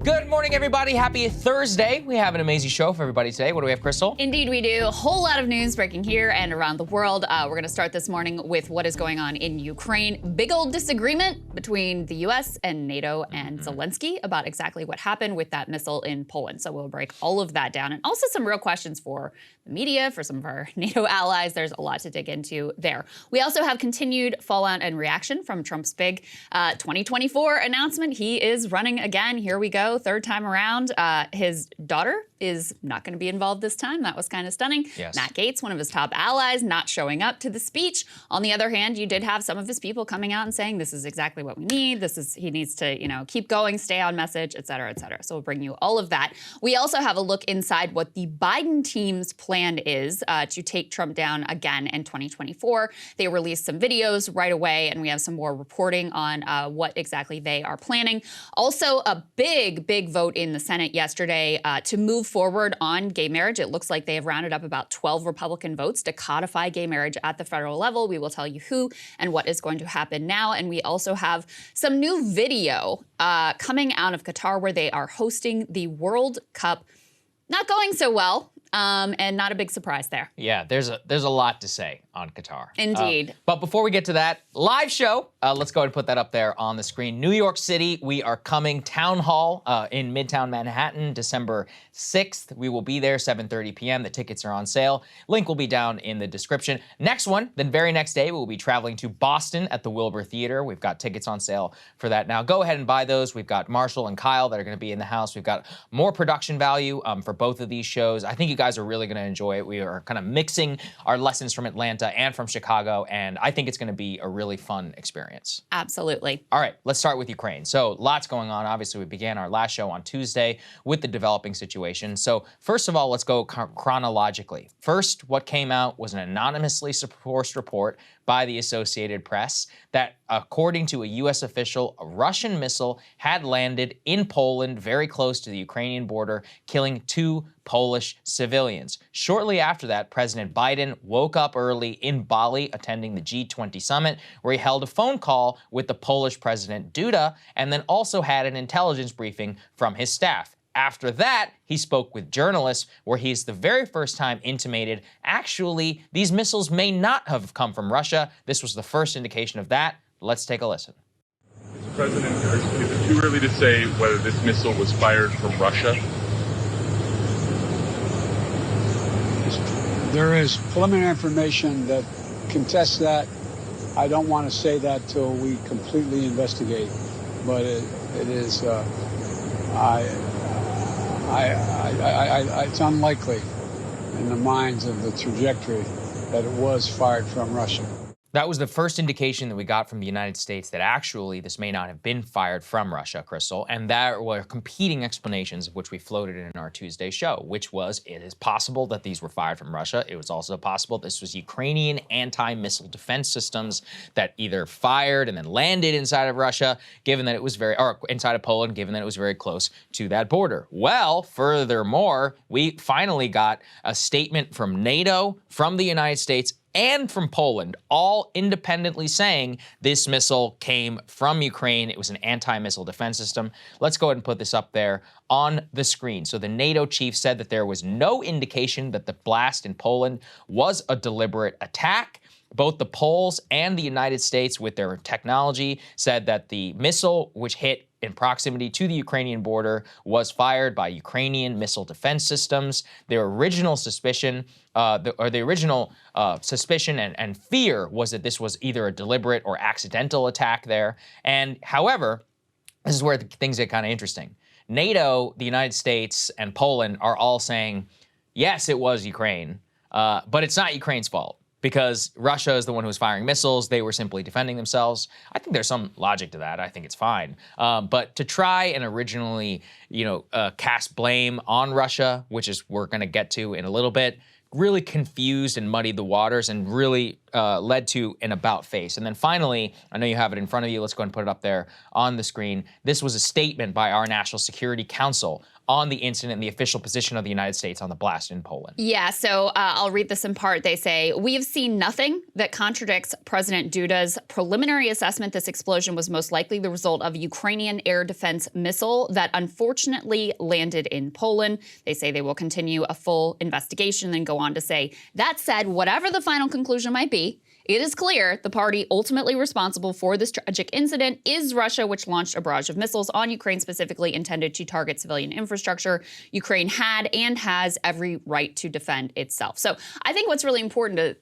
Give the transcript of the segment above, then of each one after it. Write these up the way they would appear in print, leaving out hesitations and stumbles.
Good morning, everybody. Happy Thursday. We have an amazing show for everybody today. What do we have, Krystal? Indeed, we do. A whole lot of news breaking here and around the world. We're going to start this morning with what is going on in Ukraine. Big old disagreement between the U.S. and NATO and Zelensky about exactly what happened with that missile in Poland. So we'll break all of that down, and also some real questions for the media, for some of our NATO allies. There's a lot to dig into there. We also have continued fallout and reaction from Trump's big 2024 announcement. He is running again. Here we go. Third time around. His daughter is not going to be involved this time. That was kind of stunning. Yes. Matt Gaetz, one of his top allies, not showing up to the speech. On the other hand, you did have some of his people coming out and saying this is exactly what we need. He needs to, keep going, stay on message, et cetera, et cetera. So we'll bring you all of that. We also have a look inside what the Biden team's plan is to take Trump down again in 2024. They released some videos right away, and we have some more reporting on what exactly they are planning. Also, a big vote in the Senate yesterday to move forward on gay marriage. It looks like they have rounded up about 12 Republican votes to codify gay marriage at the federal level. We will tell you who and what is going to happen now. And we also have some new video coming out of Qatar where they are hosting the World Cup. Not going so well. And not a big surprise there. Yeah, there's a lot to say on Qatar. Indeed. But before we get to that, live show, let's go ahead and put that up there on the screen. New York City, we are coming. Town Hall in Midtown Manhattan, December 6th. We will be there, 7:30 p.m. The tickets are on sale. Link will be down in the description. Next one, the very next day, we'll be traveling to Boston at the Wilbur Theater. We've got tickets on sale for that now. Go ahead and buy those. We've got Marshall and Kyle that are going to be in the house. We've got more production value for both of these shows. I think you guys are really going to enjoy it. We are kind of mixing our lessons from Atlanta and from Chicago, and I think it's going to be a really fun experience. Absolutely. All right, let's start with Ukraine. So lots going on. Obviously, we began our last show on Tuesday with the developing situation. So first of all, let's go chronologically. First, what came out was an anonymously sourced report by the Associated Press that, according to a U.S. official, a Russian missile had landed in Poland, very close to the Ukrainian border, killing 2 Polish civilians. Shortly after that, President Biden woke up early in Bali, attending the G20 summit, where he held a phone call with the Polish President Duda, and then also had an intelligence briefing from his staff. After that, he spoke with journalists, where he's the very first time intimated, actually, these missiles may not have come from Russia. This was the first indication of that. Let's take a listen. Mr. President, is it too early to say whether this missile was fired from Russia? There is preliminary information that contests that. I don't want to say that till we completely investigate, but it is. It's unlikely in the minds of the trajectory that it was fired from Russia. That was the first indication that we got from the United States that actually this may not have been fired from Russia, Krystal, and there were competing explanations of which we floated in our Tuesday show, which was it is possible that these were fired from Russia. It was also possible this was Ukrainian anti-missile defense systems that either fired and then landed inside of Russia, given that it was inside of Poland, given that it was very close to that border. Well, furthermore, we finally got a statement from NATO, from the United States, and from Poland, all independently saying this missile came from Ukraine. It was an anti-missile defense system. Let's go ahead and put this up there on the screen. So the NATO chief said that there was no indication that the blast in Poland was a deliberate attack. Both the Poles and the United States, with their technology, said that the missile, which hit in proximity to the Ukrainian border, was fired by Ukrainian missile defense systems. Their original suspicion, suspicion and fear was that this was either a deliberate or accidental attack there. And however, this is where things get kind of interesting. NATO, the United States, and Poland are all saying, yes, it was Ukraine, but it's not Ukraine's fault, because Russia is the one who was firing missiles. They were simply defending themselves. I think there's some logic to that. I think it's fine. But to try and originally, cast blame on Russia, which is we're going to get to in a little bit, really confused and muddied the waters and really led to an about face. And then finally, I know you have it in front of you. Let's go ahead and put it up there on the screen. This was a statement by our National Security Council on the incident and the official position of the United States on the blast in Poland. Yeah, so I'll read this in part. They say, "We have seen nothing that contradicts President Duda's preliminary assessment this explosion was most likely the result of a Ukrainian air defense missile that unfortunately landed in Poland." They say they will continue a full investigation, then go on to say, that said, whatever the final conclusion might be, it is clear the party ultimately responsible for this tragic incident is Russia, which launched a barrage of missiles on Ukraine specifically intended to target civilian infrastructure. Ukraine had and has every right to defend itself. So I think what's really important to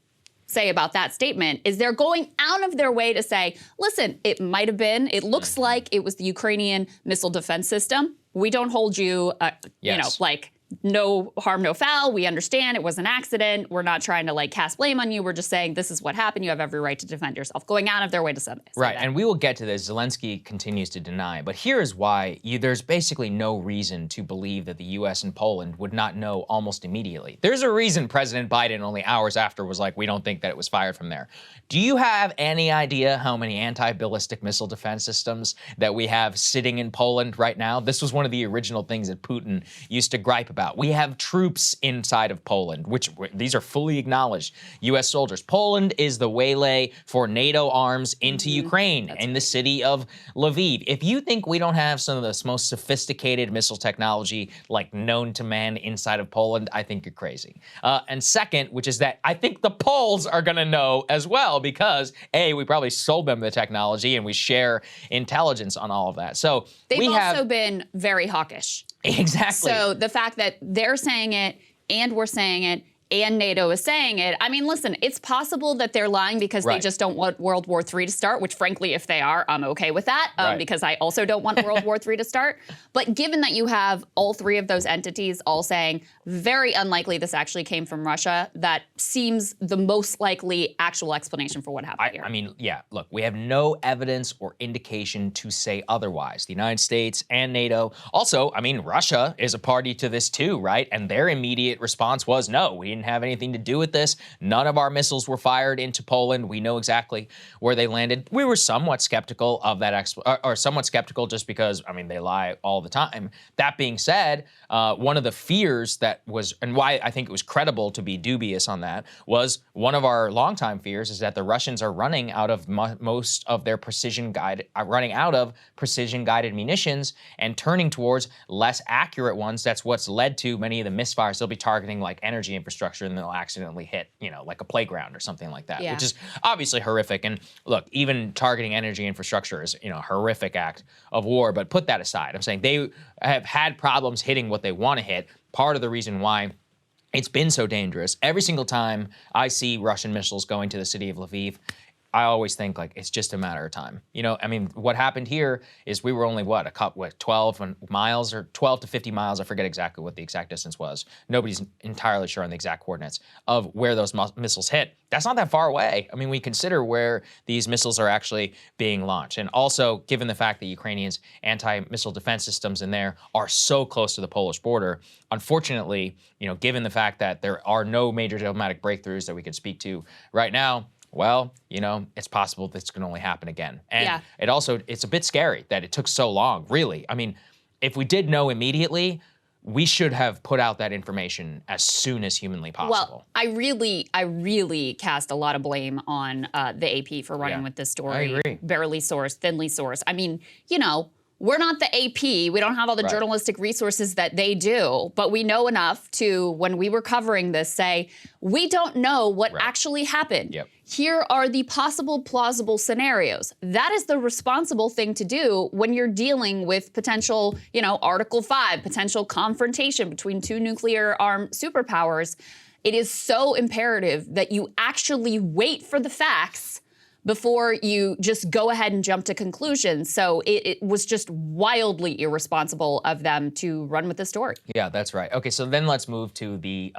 say about that statement is they're going out of their way to say, listen, it might have been, it looks like it was the Ukrainian missile defense system. We don't hold you, you know, like, no harm, no foul. We understand it was an accident. We're not trying to like cast blame on you. We're just saying this is what happened. You have every right to defend yourself. Going out of their way to say right, that. and we will get to this. Zelensky continues to deny, but here is why there's basically no reason to believe that the U.S. and Poland would not know almost immediately. There's a reason President Biden only hours after was like, we don't think that it was fired from there. Do you have any idea how many anti-ballistic missile defense systems that we have sitting in Poland right now? This was one of the original things that Putin used to gripe about. We have troops inside of Poland, which these are fully acknowledged U.S. soldiers. Poland is the waylay for NATO arms into Ukraine in the city of Lviv. If you think we don't have some of the most sophisticated missile technology like known to man inside of Poland, I think you're crazy. And second, which is that I think the Poles are going to know as well because, A, we probably sold them the technology and we share intelligence on all of that. So they've also been very hawkish. Exactly. So the fact that they're saying it and we're saying it and NATO is saying it, I mean, listen, it's possible that they're lying because they just don't want World War III to start, which frankly, if they are, I'm okay with that because I also don't want World War III to start. But given that you have all three of those entities all saying, very unlikely this actually came from Russia, that seems the most likely actual explanation for what happened here. I mean, yeah, look, we have no evidence or indication to say otherwise. The United States and NATO. Also, I mean, Russia is a party to this too, right? And their immediate response was, no, we didn't have anything to do with this. None of our missiles were fired into Poland. We know exactly where they landed. We were somewhat skeptical of that, or somewhat skeptical just because, I mean, they lie all the time. That being said, one of the fears that was, and why I think it was credible to be dubious on that, was one of our longtime fears is that the Russians are running out of most of their precision-guided munitions and turning towards less accurate ones. That's what's led to many of the misfires. They'll be targeting like energy infrastructure and they'll accidentally hit, you know, like a playground or something like that, which is obviously horrific. And look, even targeting energy infrastructure is, you know, a horrific act of war, but put that aside. I'm saying they have had problems hitting what they want to hit. Part of the reason why it's been so dangerous, every single time I see Russian missiles going to the city of Lviv, I always think like it's just a matter of time. You know, I mean, what happened here is we were only 12 miles or 12 to 50 miles. I forget exactly what the exact distance was. Nobody's entirely sure on the exact coordinates of where those missiles hit. That's not that far away. I mean, we consider where these missiles are actually being launched. And also, given the fact that Ukrainians' anti-missile defense systems in there are so close to the Polish border, unfortunately, you know, given the fact that there are no major diplomatic breakthroughs that we could speak to right now, well, you know, it's possible this can only happen again. And it's a bit scary that it took so long, really. I mean, if we did know immediately, we should have put out that information as soon as humanly possible. Well, I really cast a lot of blame on the AP for running with this story. I agree. Barely sourced, thinly sourced. I mean, you know, we're not the AP. We don't have all the journalistic resources that they do, but we know enough to, when we were covering this, say, we don't know what actually happened. Yep. Here are the possible plausible scenarios. That is the responsible thing to do when you're dealing with potential, you know, Article 5, potential confrontation between two nuclear-armed superpowers. It is so imperative that you actually wait for the facts before you just go ahead and jump to conclusions. So it was just wildly irresponsible of them to run with the story. Yeah, that's right. Okay, so then let's move to the,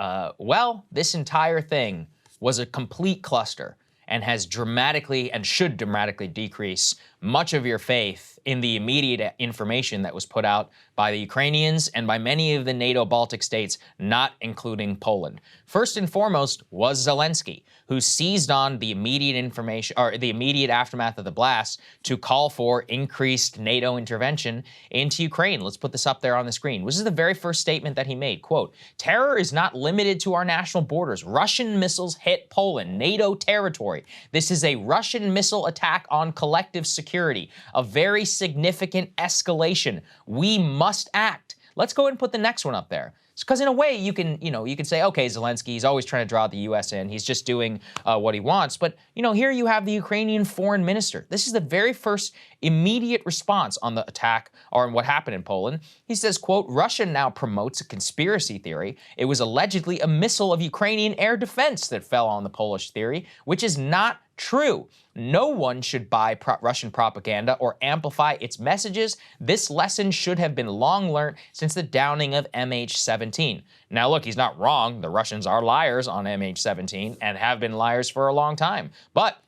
this entire thing was a complete cluster and has dramatically and should dramatically decrease much of your faith in the immediate information that was put out by the Ukrainians and by many of the NATO Baltic states, not including Poland. First and foremost was Zelensky, who seized on the immediate information, or the immediate aftermath of the blast, to call for increased NATO intervention into Ukraine. Let's put this up there on the screen. This is the very first statement that he made. Quote, "Terror is not limited to our national borders. Russian missiles hit Poland, NATO territory. This is a Russian missile attack on collective security, a very significant escalation. We must act." Let's go ahead and put the next one up there. Because in a way, you can say, okay, Zelensky, he's always trying to draw the U.S. in. He's just doing what he wants. But, here you have the Ukrainian foreign minister. This is the very first immediate response on the attack or on what happened in Poland. He says, quote, "Russia now promotes a conspiracy theory. It was allegedly a missile of Ukrainian air defense that fell on the Polish theory, which is not true. No one should buy Russian propaganda or amplify its messages. This lesson should have been long learned since the downing of MH17. Now look, he's not wrong. The Russians are liars on MH17 and have been liars for a long time. But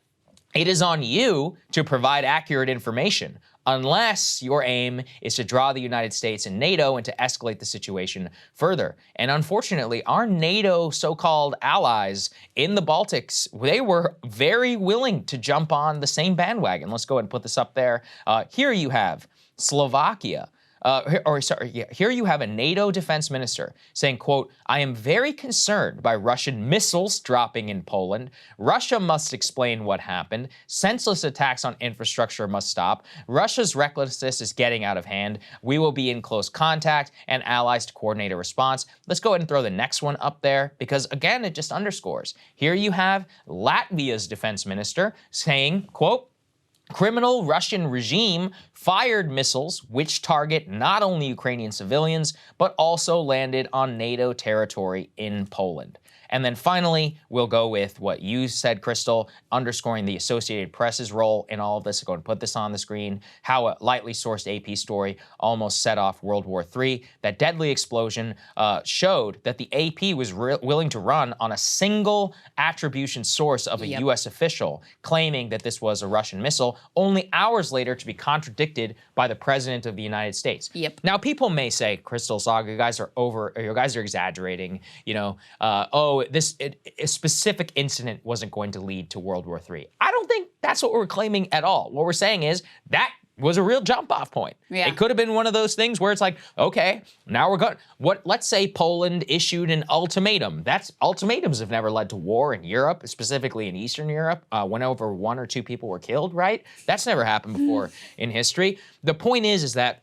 it is on you to provide accurate information, unless your aim is to draw the United States and NATO and to escalate the situation further. And unfortunately, our NATO so-called allies in the Baltics, they were very willing to jump on the same bandwagon. Let's go ahead and put this up there. Here you have Slovakia. Here you have a NATO defense minister saying, quote, "I am very concerned by Russian missiles dropping in Poland. Russia must explain what happened. Senseless attacks on infrastructure must stop. Russia's recklessness is getting out of hand. We will be in close contact and allies to coordinate a response." Let's go ahead and throw the next one up there because, again, it just underscores. Here you have Latvia's defense minister saying, quote, "Criminal Russian regime fired missiles which target not only Ukrainian civilians, but also landed on NATO territory in Poland." And then finally, we'll go with what you said, Krystal, underscoring the Associated Press's role in all of this. Go ahead and put this on the screen. How a lightly sourced AP story almost set off World War III. That deadly explosion showed that the AP was willing to run on a single attribution source of a U.S. official, claiming that this was a Russian missile, only hours later to be contradicted by the President of the United States. Yep. Now, people may say, Krystal, Saagar, you guys are exaggerating, a specific incident wasn't going to lead to World War III. I don't think that's what we're claiming at all. What we're saying is that was a real jump-off point. Yeah. It could have been one of those things where it's like, okay, now we're going. Let's say Poland issued an ultimatum. Ultimatums have never led to war in Europe, specifically in Eastern Europe, when over 1 or 2 people were killed, right? That's never happened before in history. The point is that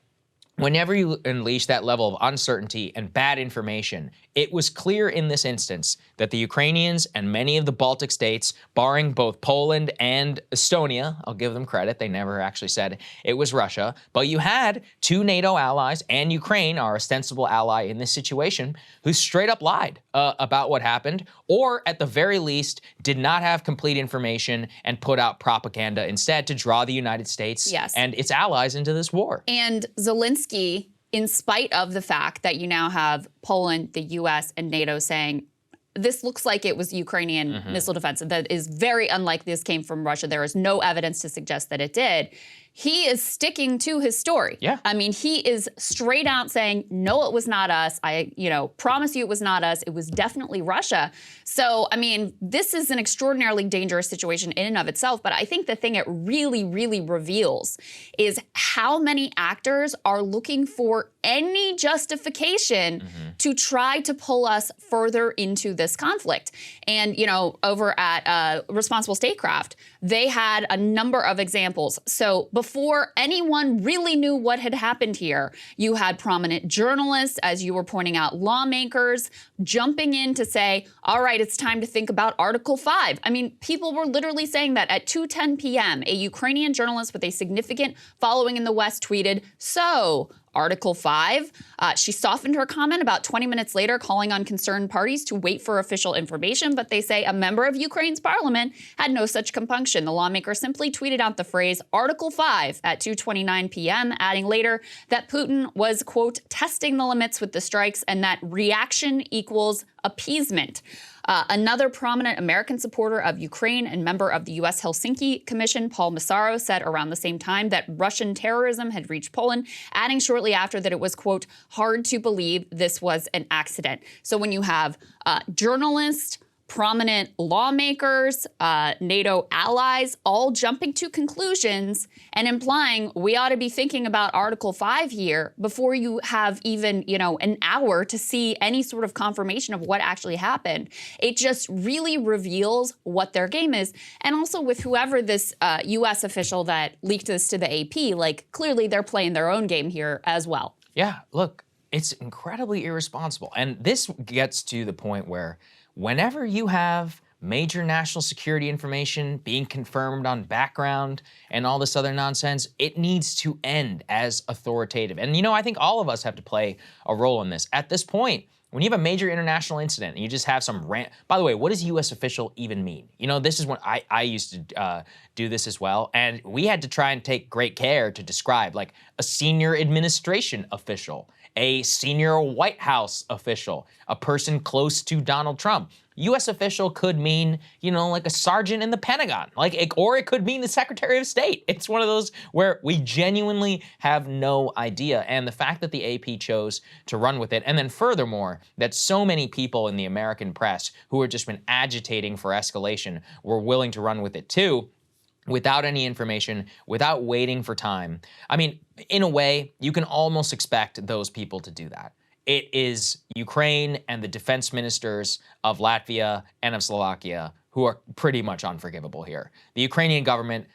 whenever you unleash that level of uncertainty and bad information, it was clear in this instance that the Ukrainians and many of the Baltic states, barring both Poland and Estonia, I'll give them credit, they never actually said it was Russia, but you had 2 NATO allies and Ukraine, our ostensible ally in this situation, who straight up lied about what happened, or at the very least did not have complete information and put out propaganda instead to draw the United States and its allies into this war. And Zelensky, in spite of the fact that you now have Poland, the U.S., and NATO saying, this looks like it was Ukrainian missile defense, that is very unlikely this came from Russia. There is no evidence to suggest that it did. He is sticking to his story. Yeah. I mean, he is straight out saying, no, it was not us. I, promise you it was not us. It was definitely Russia. So, I mean, this is an extraordinarily dangerous situation in and of itself. But I think the thing it really, really reveals is how many actors are looking for any justification to try to pull us further into this conflict. And, over at Responsible Statecraft, they had a number of examples. So before anyone really knew what had happened here, you had prominent journalists, as you were pointing out, lawmakers jumping in to say, all right, it's time to think about Article 5. I mean, people were literally saying that at 2:10 p.m., a Ukrainian journalist with a significant following in the West tweeted, so Article 5. She softened her comment about 20 minutes later, calling on concerned parties to wait for official information, but they say a member of Ukraine's parliament had no such compunction. The lawmaker simply tweeted out the phrase Article 5 at 2:29 p.m., adding later that Putin was, quote, testing the limits with the strikes and that reaction equals appeasement. Another prominent American supporter of Ukraine and member of the U.S. Helsinki Commission, Paul Massaro, said around the same time that Russian terrorism had reached Poland, adding shortly after that it was, quote, hard to believe this was an accident. So when you have journalists, prominent lawmakers, NATO allies, all jumping to conclusions and implying we ought to be thinking about Article 5 here before you have even, an hour to see any sort of confirmation of what actually happened. It just really reveals what their game is. And also with whoever this U.S. official that leaked this to the AP, clearly they're playing their own game here as well. Yeah, look, it's incredibly irresponsible. And this gets to the point where whenever you have major national security information being confirmed on background and all this other nonsense, it needs to end as authoritative. And, I think all of us have to play a role in this. At this point, when you have a major international incident and you just have some rant, by the way, what does U.S. official even mean? This is when I used to do this as well. And we had to try and take great care to describe like a senior administration official, a senior White House official, a person close to Donald Trump. U.S. official could mean, like a sergeant in the Pentagon, or it could mean the Secretary of State. It's one of those where we genuinely have no idea. And the fact that the AP chose to run with it, and then furthermore, that so many people in the American press who have just been agitating for escalation were willing to run with it too, without any information, without waiting for time. I mean, in a way, you can almost expect those people to do that. It is Ukraine and the defense ministers of Latvia and of Slovakia who are pretty much unforgivable here. The Ukrainian government,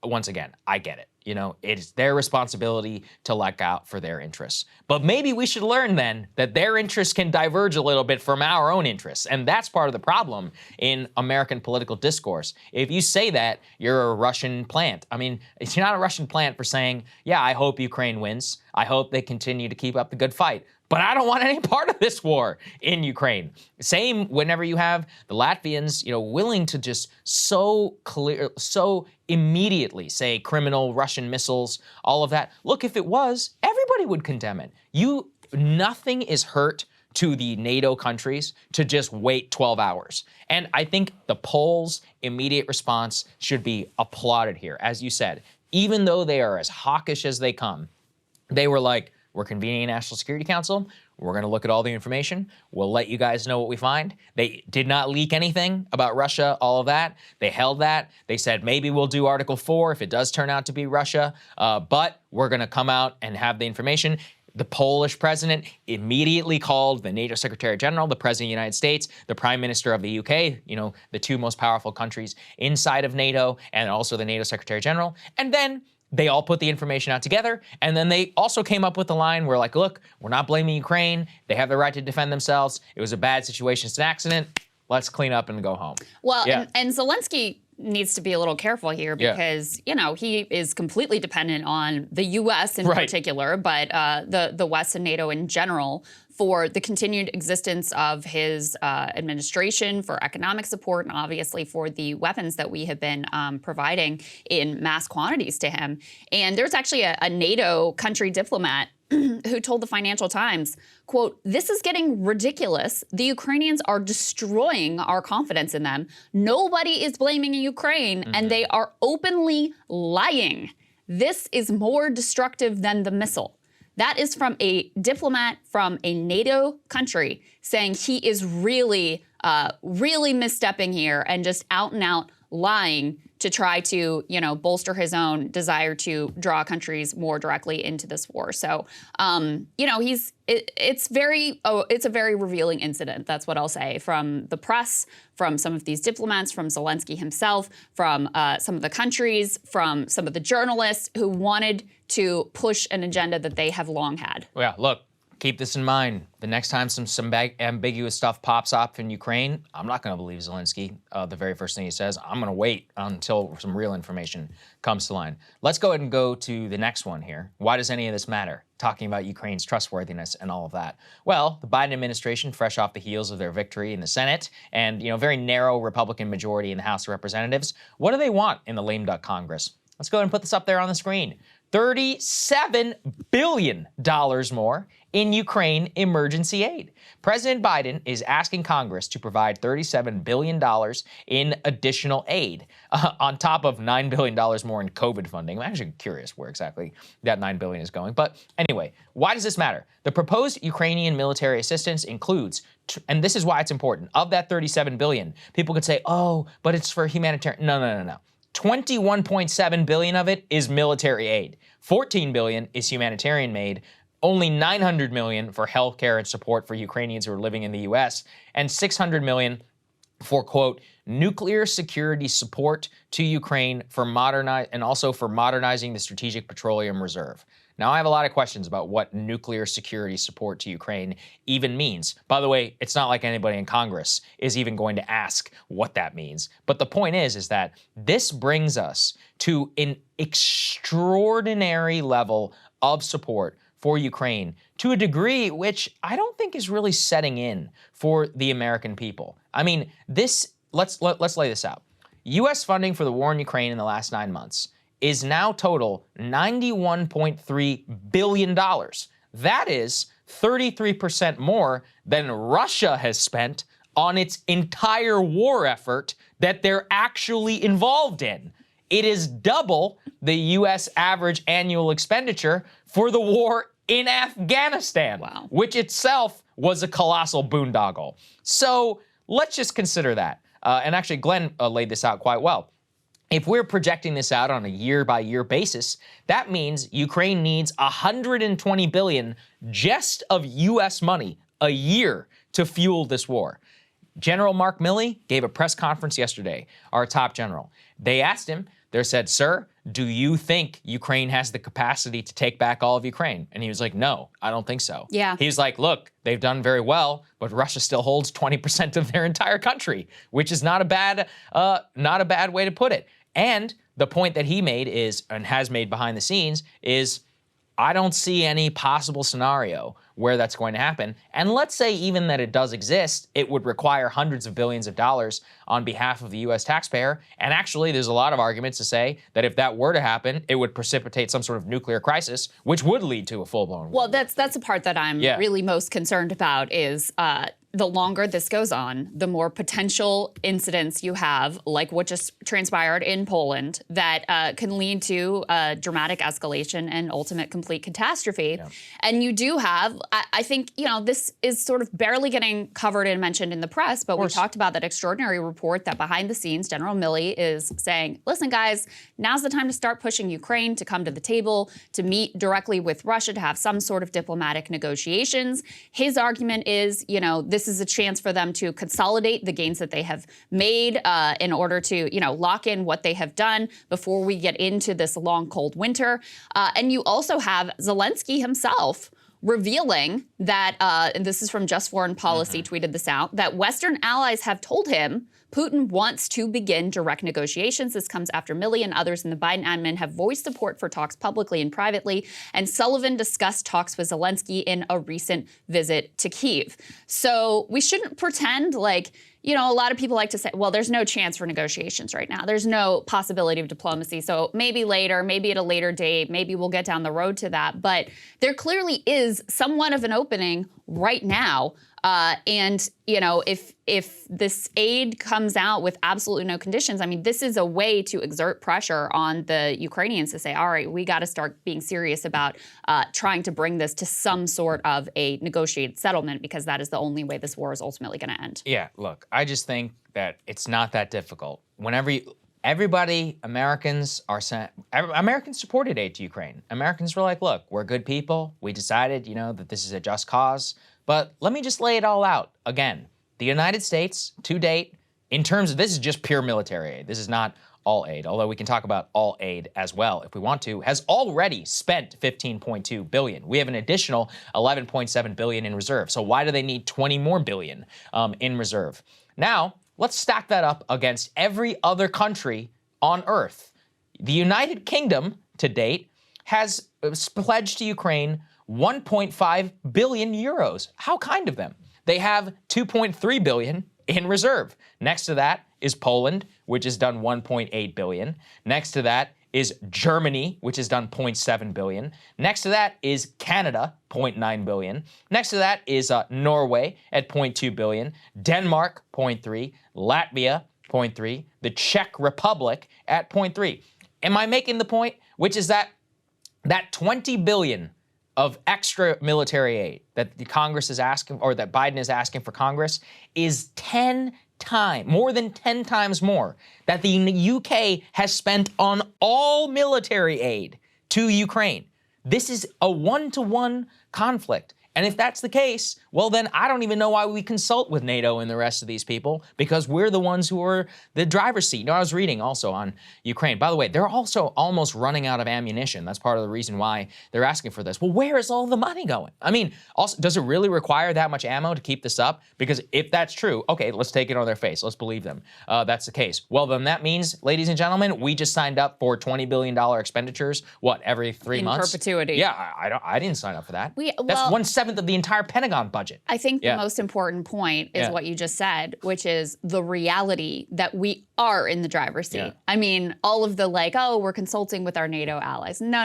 once again, I get it. It is their responsibility to look out for their interests. But maybe we should learn then that their interests can diverge a little bit from our own interests. And that's part of the problem in American political discourse. If you say that, you're a Russian plant. I mean, you're not a Russian plant for saying, yeah, I hope Ukraine wins. I hope they continue to keep up the good fight. But I don't want any part of this war in Ukraine. Same whenever you have the Latvians, willing to just so immediately say criminal Russian missiles, all of that. Look, if it was, everybody would condemn it. Nothing is hurt to the NATO countries to just wait 12 hours. And I think the Poles' immediate response should be applauded here. As you said, even though they are as hawkish as they come, they were like, we're convening a National Security Council. We're going to look at all the information. We'll let you guys know what we find. They did not leak anything about Russia, all of that. They held that. They said, maybe we'll do Article 4 if it does turn out to be Russia, but we're going to come out and have the information. The Polish president immediately called the NATO Secretary General, the President of the United States, the Prime Minister of the UK, the two most powerful countries inside of NATO, and also the NATO Secretary General. And then they all put the information out together, and then they also came up with the line where look, we're not blaming Ukraine. They have the right to defend themselves. It was a bad situation. It's an accident. Let's clean up and go home. Well, yeah. and Zelensky needs to be a little careful here because, he is completely dependent on the U.S. in particular, but the West and NATO in general for the continued existence of his administration, for economic support, and obviously for the weapons that we have been providing in mass quantities to him. And there's actually a NATO country diplomat who told the Financial Times, quote, "This is getting ridiculous. The Ukrainians are destroying our confidence in them. Nobody is blaming Ukraine, and they are openly lying. This is more destructive than the missile." That is from a diplomat from a NATO country saying he is really misstepping here and just out and out lying to try to, bolster his own desire to draw countries more directly into this war. So, it's a very revealing incident. That's what I'll say, from the press, from some of these diplomats, from Zelensky himself, from some of the countries, from some of the journalists who wanted to push an agenda that they have long had. Yeah, look, keep this in mind. The next time some ambiguous stuff pops up in Ukraine, I'm not going to believe Zelensky. The very first thing he says, I'm going to wait until some real information comes to line. Let's go ahead and go to the next one here. Why does any of this matter? Talking about Ukraine's trustworthiness and all of that. Well, the Biden administration, fresh off the heels of their victory in the Senate and, very narrow Republican majority in the House of Representatives, what do they want in the lame duck Congress? Let's go ahead and put this up there on the screen. $37 billion more in Ukraine emergency aid. President Biden is asking Congress to provide $37 billion in additional aid, on top of $9 billion more in COVID funding. I'm actually curious where exactly that $9 billion is going. But anyway, why does this matter? The proposed Ukrainian military assistance includes, and this is why it's important, of that $37 billion, people could say, oh, but it's for humanitarian. No. 21.7 billion of it is military aid. 14 billion is humanitarian aid. Only 900 million for healthcare and support for Ukrainians who are living in the U.S., and 600 million for, quote, nuclear security support to Ukraine for modernizing the Strategic Petroleum Reserve. Now, I have a lot of questions about what nuclear security support to Ukraine even means. By the way, it's not like anybody in Congress is even going to ask what that means. But the point is that this brings us to an extraordinary level of support for Ukraine to a degree which I don't think is really setting in for the American people. I mean, let's lay this out. U.S. funding for the war in Ukraine in the last 9 months is now total $91.3 billion. That is 33% more than Russia has spent on its entire war effort that they're actually involved in. It is double the U.S. average annual expenditure for the war in Afghanistan, wow, which itself was a colossal boondoggle. So let's just consider that. And actually, Glenn laid this out quite well. If we're projecting this out on a year-by-year basis, that means Ukraine needs $120 billion just of U.S. money a year to fuel this war. General Mark Milley gave a press conference yesterday, our top general. They asked him, they said, sir, do you think Ukraine has the capacity to take back all of Ukraine? And he was like, no, I don't think so. Yeah. He was like, look, they've done very well, but Russia still holds 20% of their entire country, which is not a bad way to put it. And the point that he made is, and has made behind the scenes, is I don't see any possible scenario where that's going to happen. And let's say even that it does exist, it would require hundreds of billions of dollars on behalf of the U.S. taxpayer. And actually, there's a lot of arguments to say that if that were to happen, it would precipitate some sort of nuclear crisis, which would lead to a full-blown war. Well, that's the part that I'm really most concerned about is the longer this goes on, the more potential incidents you have, like what just transpired in Poland, that can lead to dramatic escalation and ultimate complete catastrophe. Yeah. And you do have, I think, this is sort of barely getting covered and mentioned in the press, but we talked about that extraordinary report that behind the scenes, General Milley is saying, listen, guys, now's the time to start pushing Ukraine to come to the table, to meet directly with Russia, to have some sort of diplomatic negotiations. His argument is, this is a chance for them to consolidate the gains that they have made in order to, lock in what they have done before we get into this long, cold winter. And you also have Zelensky himself revealing that, and this is from Just Foreign Policy, tweeted this out, that Western allies have told him Putin wants to begin direct negotiations. This comes after Milley and others in the Biden admin have voiced support for talks publicly and privately. And Sullivan discussed talks with Zelensky in a recent visit to Kyiv. So we shouldn't pretend like, a lot of people like to say, well, there's no chance for negotiations right now. There's no possibility of diplomacy. So maybe later, maybe at a later date, maybe we'll get down the road to that. But there clearly is somewhat of an opening right now. And, if this aid comes out with absolutely no conditions, I mean, this is a way to exert pressure on the Ukrainians to say, all right, we got to start being serious about trying to bring this to some sort of a negotiated settlement, because that is the only way this war is ultimately going to end. Yeah, look, I just think that it's not that difficult. Americans supported aid to Ukraine. Americans were like, look, we're good people. We decided, that this is a just cause. But let me just lay it all out again. The United States, to date, in terms of, this is just pure military aid. This is not all aid, although we can talk about all aid as well if we want to, has already spent $15.2 billion. We have an additional $11.7 billion in reserve. So why do they need $20 more billion in reserve? Now, let's stack that up against every other country on Earth. The United Kingdom, to date, has pledged to Ukraine 1.5 billion euros. How kind of them. They have 2.3 billion in reserve. Next to that is Poland, which has done 1.8 billion. Next to that is Germany, which has done 0.7 billion. Next to that is Canada, 0.9 billion. Next to that is Norway at 0.2 billion, Denmark, 0.3, Latvia, 0.3, the Czech Republic at 0.3. Am I making the point? Which is that 20 billion of extra military aid that the Congress is asking, or that Biden is asking for Congress, is more than 10 times more that the UK has spent on all military aid to Ukraine. This is a one-to-one conflict. And if that's the case, well, then I don't even know why we consult with NATO and the rest of these people, because we're the ones who are the driver's seat. I was reading also on Ukraine. By the way, they're also almost running out of ammunition. That's part of the reason why they're asking for this. Well, where is all the money going? I mean, also, does it really require that much ammo to keep this up? Because if that's true, okay, let's take it on their face. Let's believe them. That's the case. Well, then that means, ladies and gentlemen, we just signed up for $20 billion expenditures, every 3 months? In perpetuity. Yeah, I didn't sign up for that. That's 1/7 of the entire Pentagon budget. I think the most important point is what you just said, which is the reality that we are in the driver's seat. I mean, all of the we're consulting with our NATO allies. No.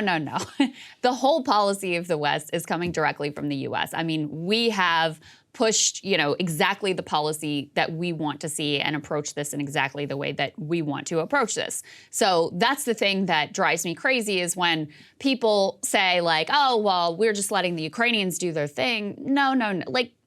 The whole policy of the West is coming directly from the U.S. I mean, we have pushed, exactly the policy that we want to see and approach this in exactly the way that we want to approach this. So that's the thing that drives me crazy, is when people say oh, well, we're just letting the Ukrainians do their thing. No.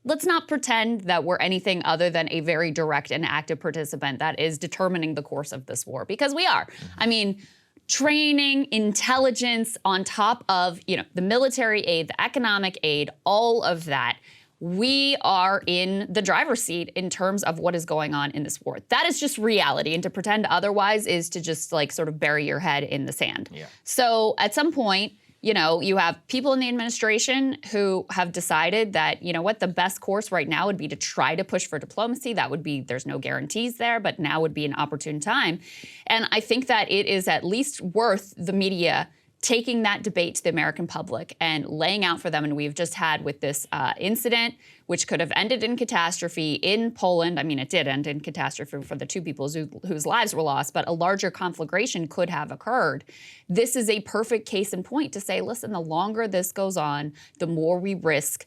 Let's not pretend that we're anything other than a very direct and active participant that is determining the course of this war, because we are. I mean, training, intelligence, on top of, the military aid, the economic aid, all of that. We are in the driver's seat in terms of what is going on in this war. That is just reality. And to pretend otherwise is to just sort of bury your head in the sand. Yeah. So at some point, you have people in the administration who have decided that, the best course right now would be to try to push for diplomacy. That would be, there's no guarantees there, but now would be an opportune time. And I think that it is at least worth the media taking that debate to the American public and laying out for them. And we've just had with this incident, which could have ended in catastrophe in Poland. I mean, it did end in catastrophe for the two people whose lives were lost, but a larger conflagration could have occurred. This is a perfect case in point to say, listen, the longer this goes on, the more we risk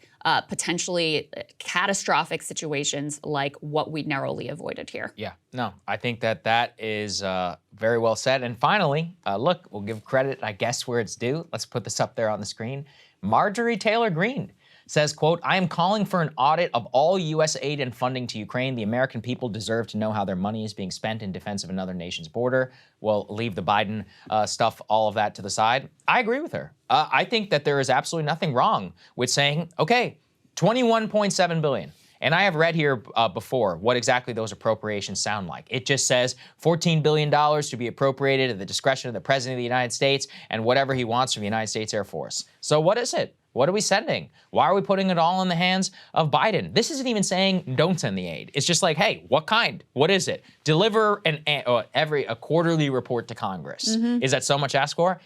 potentially catastrophic situations like what we narrowly avoided here. Yeah, no, I think that is very well said. And finally, look, we'll give credit, I guess, where it's due. Let's put this up there on the screen. Marjorie Taylor Greene says, quote, I am calling for an audit of all U.S. aid and funding to Ukraine. The American people deserve to know how their money is being spent in defense of another nation's border. We'll leave the Biden stuff, all of that to the side. I agree with her. I think that there is absolutely nothing wrong with saying, okay, $21.7 billion. And I have read here before what exactly those appropriations sound like. It just says $14 billion to be appropriated at the discretion of the President of the United States and whatever he wants from the United States Air Force. So what is it? What are we sending? Why are we putting it all in the hands of Biden? This isn't even saying don't send the aid. It's just like, hey, what kind? What is it? Deliver a quarterly report to Congress. Is that so much asked for?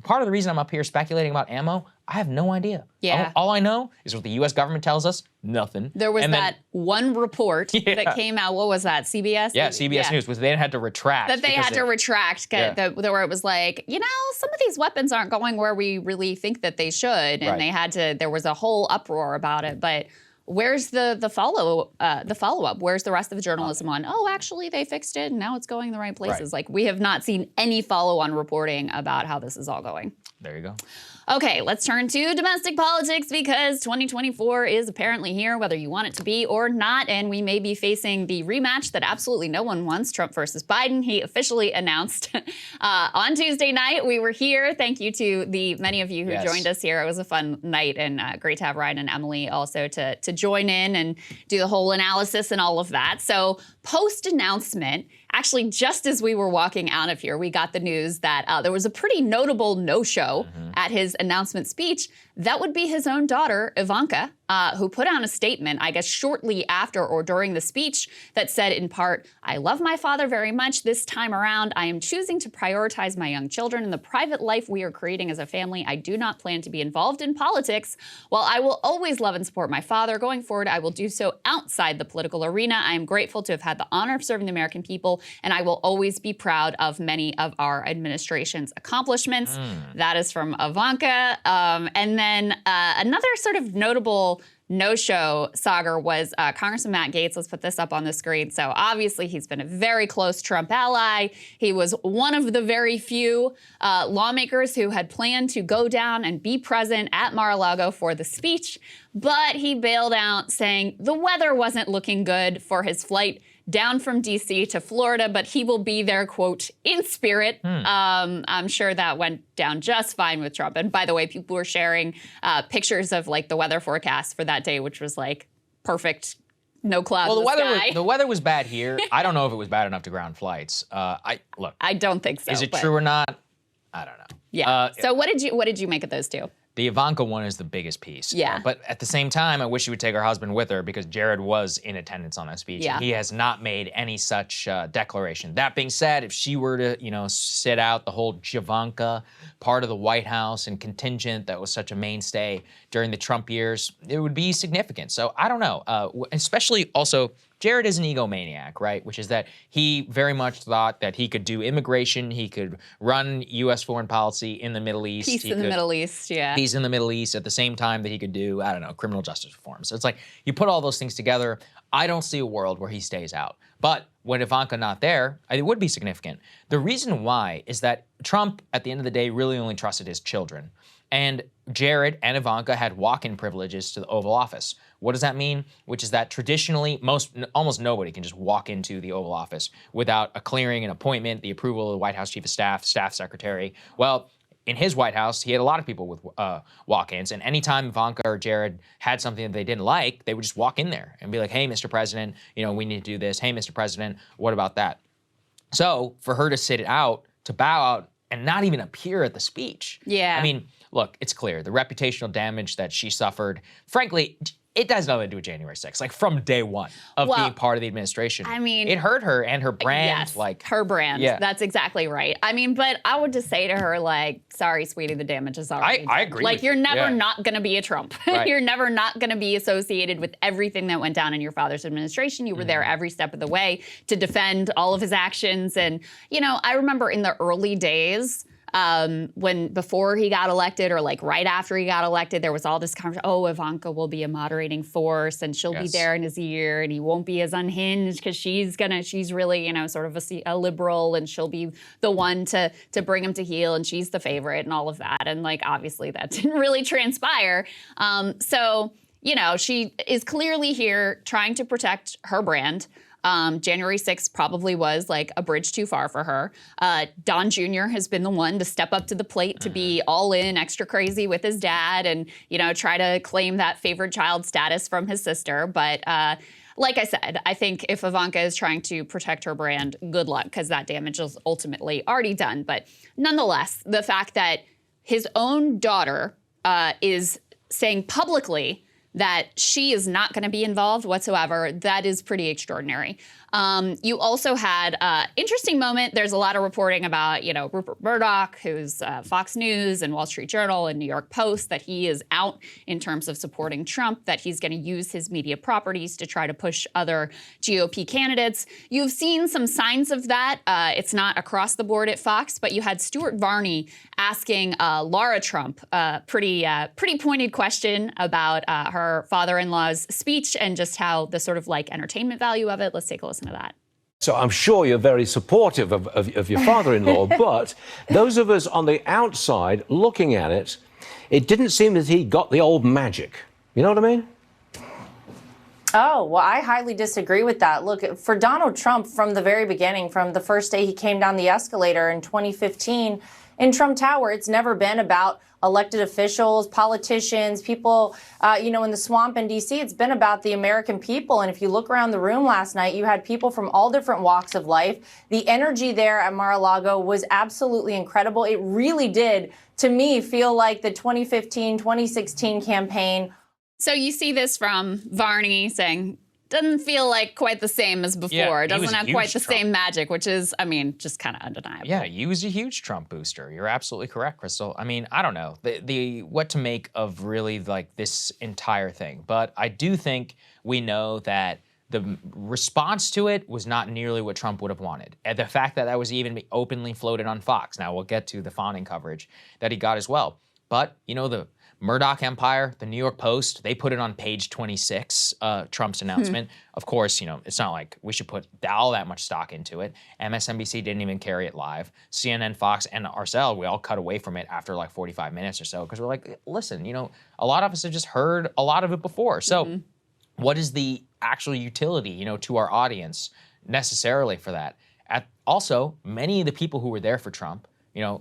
Part of the reason I'm up here speculating about ammo, I have no idea. Yeah. All I know is what the U.S. government tells us, nothing. There was one report that came out, what was that, CBS? Yeah, CBS News, which they had to retract. Where it was like, some of these weapons aren't going where we really think that they should. And there was a whole uproar about it. But where's the follow-up? Where's the rest of the journalism on, oh, actually, they fixed it and now it's going the right places? Like, we have not seen any follow-on reporting about how this is all going. There you go. Okay, let's turn to domestic politics, because 2024 is apparently here, whether you want it to be or not, and we may be facing the rematch that absolutely no one wants, Trump versus Biden. He officially announced on Tuesday night. We were here. Thank you to the many of you who joined us here. It was a fun night, and great to have Ryan and Emily also to join in and do the whole analysis and all of that. So post-announcement, actually, just as we were walking out of here, we got the news that there was a pretty notable no-show at his announcement speech. that would be his own daughter, Ivanka, who put out a statement, I guess shortly after or during the speech, that said in part, "I love my father very much. This time around, I am choosing to prioritize my young children and the private life we are creating as a family. I do not plan to be involved in politics. While I will always love and support my father, going forward, I will do so outside the political arena. I am grateful to have had the honor of serving the American people, and I will always be proud of many of our administration's accomplishments." That is from Ivanka. And then another sort of notable no-show, Saagar, was Congressman Matt Gaetz. Let's put this up on the screen. So obviously he's been a very close Trump ally. He was one of the very few lawmakers who had planned to go down and be present at Mar-a-Lago for the speech, but he bailed out saying the weather wasn't looking good for his flight down from D.C. to Florida, but he will be there, quote, in spirit. I'm sure that went down just fine with Trump. And by the way, people were sharing pictures of like the weather forecast for that day, which was like perfect, no clouds. Well, sky. the weather was bad here. I don't know if it was bad enough to ground flights. I don't think so. Is it true or not? I don't know. Yeah. So what did you make of those two? The Ivanka one is the biggest piece. Yeah. But at the same time, I wish she would take her husband with her because Jared was in attendance on that speech. Yeah. He has not made any such declaration. That being said, if she were to, sit out the whole Javanka part of the White House and contingent that was such a mainstay during the Trump years, it would be significant. So I don't know. Especially also, Jared is an egomaniac, right? Which is that he very much thought that he could do immigration, he could run U.S. foreign policy in the Middle East. Peace in the Middle East, yeah. Peace in the Middle East at the same time that he could do, I don't know, criminal justice reform. So it's like, you put all those things together, I don't see a world where he stays out. But when Ivanka not there, it would be significant. The reason why is that Trump, at the end of the day, really only trusted his children. And Jared and Ivanka had walk-in privileges to the Oval Office. What does that mean? Which is that traditionally, almost nobody can just walk into the Oval Office without a clearing, an appointment, the approval of the White House Chief of Staff, staff secretary. Well, in his White House, he had a lot of people with walk-ins, and anytime Ivanka or Jared had something that they didn't like, they would just walk in there and be like, "Hey, Mr. President, we need to do this. Hey, Mr. President, what about that?" So for her to sit it out, to bow out, and not even appear at the speech. Yeah. I mean, look, it's clear. The reputational damage that she suffered, frankly, it has nothing to do with January 6th. Like, from day one of being part of the administration. I mean, it hurt her and her brand. Yes, her brand. Yeah. That's exactly right. I mean, but I would just say to her, like, sorry, sweetie, the damage is already done. I agree. Like, you're never not going to be a Trump. Right. You're never not going to be associated with everything that went down in your father's administration. You were there every step of the way to defend all of his actions. And, I remember in the early days, before he got elected or like right after he got elected, there was all this conversation, Ivanka will be a moderating force and she'll be there in his ear and he won't be as unhinged because she's really, sort of a liberal and she'll be the one to bring him to heel and she's the favorite and all of that. And like, obviously that didn't really transpire. So, she is clearly here trying to protect her brand. January 6th probably was like a bridge too far for her. Don Jr. has been the one to step up to the plate to be all in, extra crazy with his dad and, try to claim that favored child status from his sister. But like I said, I think if Ivanka is trying to protect her brand, good luck, because that damage is ultimately already done. But nonetheless, the fact that his own daughter is saying publicly that she is not going to be involved whatsoever, that is pretty extraordinary. You also had an interesting moment. There's a lot of reporting about, Rupert Murdoch, who's Fox News and Wall Street Journal and New York Post, that he is out in terms of supporting Trump, that he's going to use his media properties to try to push other GOP candidates. You've seen some signs of that. It's not across the board at Fox, but you had Stuart Varney asking Laura Trump a pretty pointed question about her father-in-law's speech and just how the sort of like entertainment value of it. Let's take a listen to that. So I'm sure you're very supportive of your father-in-law, but those of us on the outside looking at it, it didn't seem that he got the old magic. You know what I mean? Oh, well, I highly disagree with that. Look, for Donald Trump, from the very beginning, from the first day he came down the escalator in 2015, in Trump Tower. It's never been about elected officials, politicians, people, in the swamp in D.C. It's been about the American people. And if you look around the room last night, you had people from all different walks of life. The energy there at Mar-a-Lago was absolutely incredible. It really did, to me, feel like the 2015, 2016 campaign. So you see this from Varney saying, doesn't feel like quite the same as before. Yeah, it doesn't have quite the Trump. same magic, which is, just kind of undeniable. Yeah, he was a huge Trump booster. You're absolutely correct, Krystal. I mean, I don't know what to make of really like this entire thing, but I do think we know that the response to it was not nearly what Trump would have wanted. And the fact that that was even openly floated on Fox. Now we'll get to the fawning coverage that he got as well. But the Murdoch Empire, the New York Post, they put it on page 26, Trump's announcement. Of course, it's not like we should put all that much stock into it. MSNBC didn't even carry it live. CNN, Fox, and ourselves, we all cut away from it after like 45 minutes or so because we're like, listen, a lot of us have just heard a lot of it before. So what is the actual utility, to our audience necessarily for that? Also, many of the people who were there for Trump,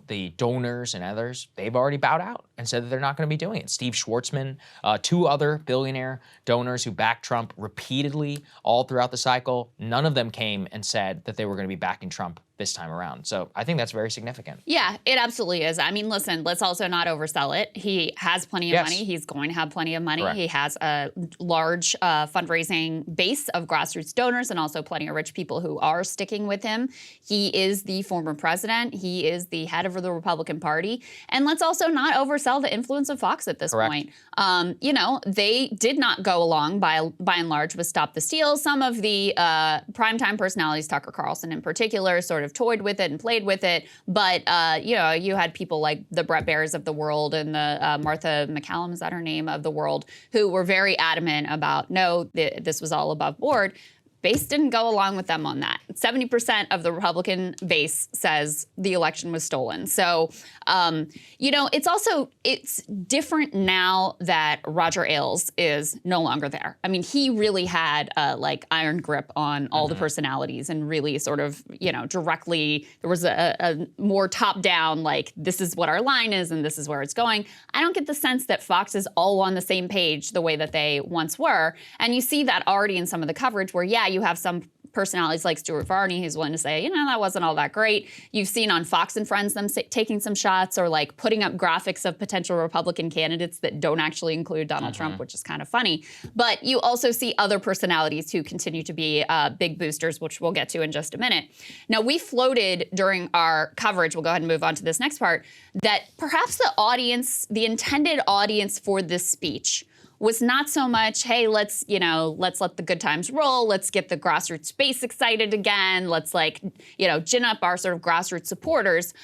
the donors and others, they've already bowed out and said that they're not going to be doing it. Steve Schwartzman, 2 other billionaire donors who backed Trump repeatedly all throughout the cycle, none of them came and said that they were going to be backing Trump this time around. So I think that's very significant. Yeah, it absolutely is. I mean, listen, let's also not oversell it. He has plenty of money. He's going to have plenty of money. Correct. He has a large fundraising base of grassroots donors and also plenty of rich people who are sticking with him. He is the former president. He is the head of the Republican Party. And let's also not oversell the influence of Fox at this point. They did not go along by and large with Stop the Steal. Some of the primetime personalities, Tucker Carlson in particular, sort of toyed with it and played with it. But, you had people like the Brett Baers of the world and the Martha McCallum, is that her name, of the world, who were very adamant about, no, this was all above board. Base didn't go along with them on that. 70% of the Republican base says the election was stolen. So, it's different now that Roger Ailes is no longer there. I mean, he really had iron grip on all the personalities and really sort of, directly, there was a more top down, like, this is what our line is and this is where it's going. I don't get the sense that Fox is all on the same page the way that they once were. And you see that already in some of the coverage where, you have some personalities like Stuart Varney who's willing to say, that wasn't all that great. You've seen on Fox and Friends them taking some shots or like putting up graphics of potential Republican candidates that don't actually include Donald Trump, which is kind of funny. But you also see other personalities who continue to be big boosters, which we'll get to in just a minute. Now, we floated during our coverage, we'll go ahead and move on to this next part, that perhaps the intended audience for this speech was not so much, hey, let's let the good times roll. Let's get the grassroots base excited again. Let's gin up our sort of grassroots supporters.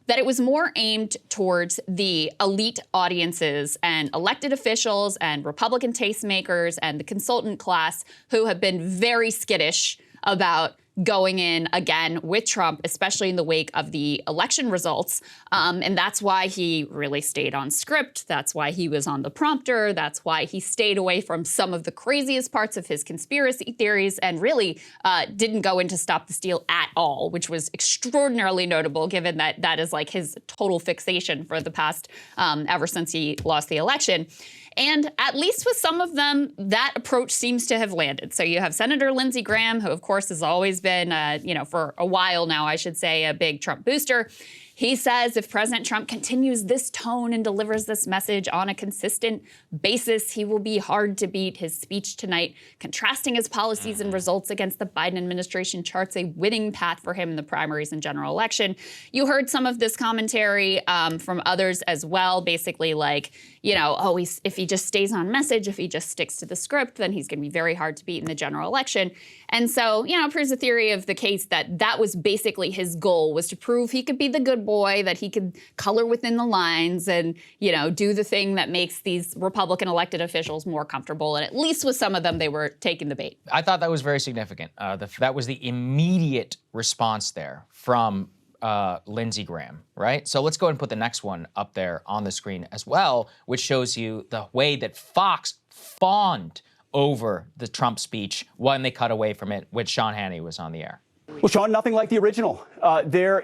That it was more aimed towards the elite audiences and elected officials and Republican tastemakers and the consultant class who have been very skittish about going in again with Trump, especially in the wake of the election results. And that's why he really stayed on script. That's why he was on the prompter. That's why he stayed away from some of the craziest parts of his conspiracy theories and really didn't go into Stop the Steal at all, which was extraordinarily notable given that that is like his total fixation for the past, ever since he lost the election. And at least with some of them, that approach seems to have landed. So you have Senator Lindsey Graham, who, of course, has always been, for a while now, I should say, a big Trump booster. He says if President Trump continues this tone and delivers this message on a consistent basis, he will be hard to beat. His speech tonight, contrasting his policies and results against the Biden administration, charts a winning path for him in the primaries and general election. You heard some of this commentary from others as well, basically like, if he just stays on message, if he just sticks to the script, then he's going to be very hard to beat in the general election. And so, proves the theory of the case that was basically his goal, was to prove he could be the good boy, that he could color within the lines and, do the thing that makes these Republican elected officials more comfortable. And at least with some of them, they were taking the bait. I thought that was very significant. That was the immediate response there from Lindsey Graham, right? So let's go ahead and put the next one up there on the screen as well, which shows you the way that Fox fawned over the Trump speech when they cut away from it when Sean Hannity was on the air. Well, Sean, nothing like the original.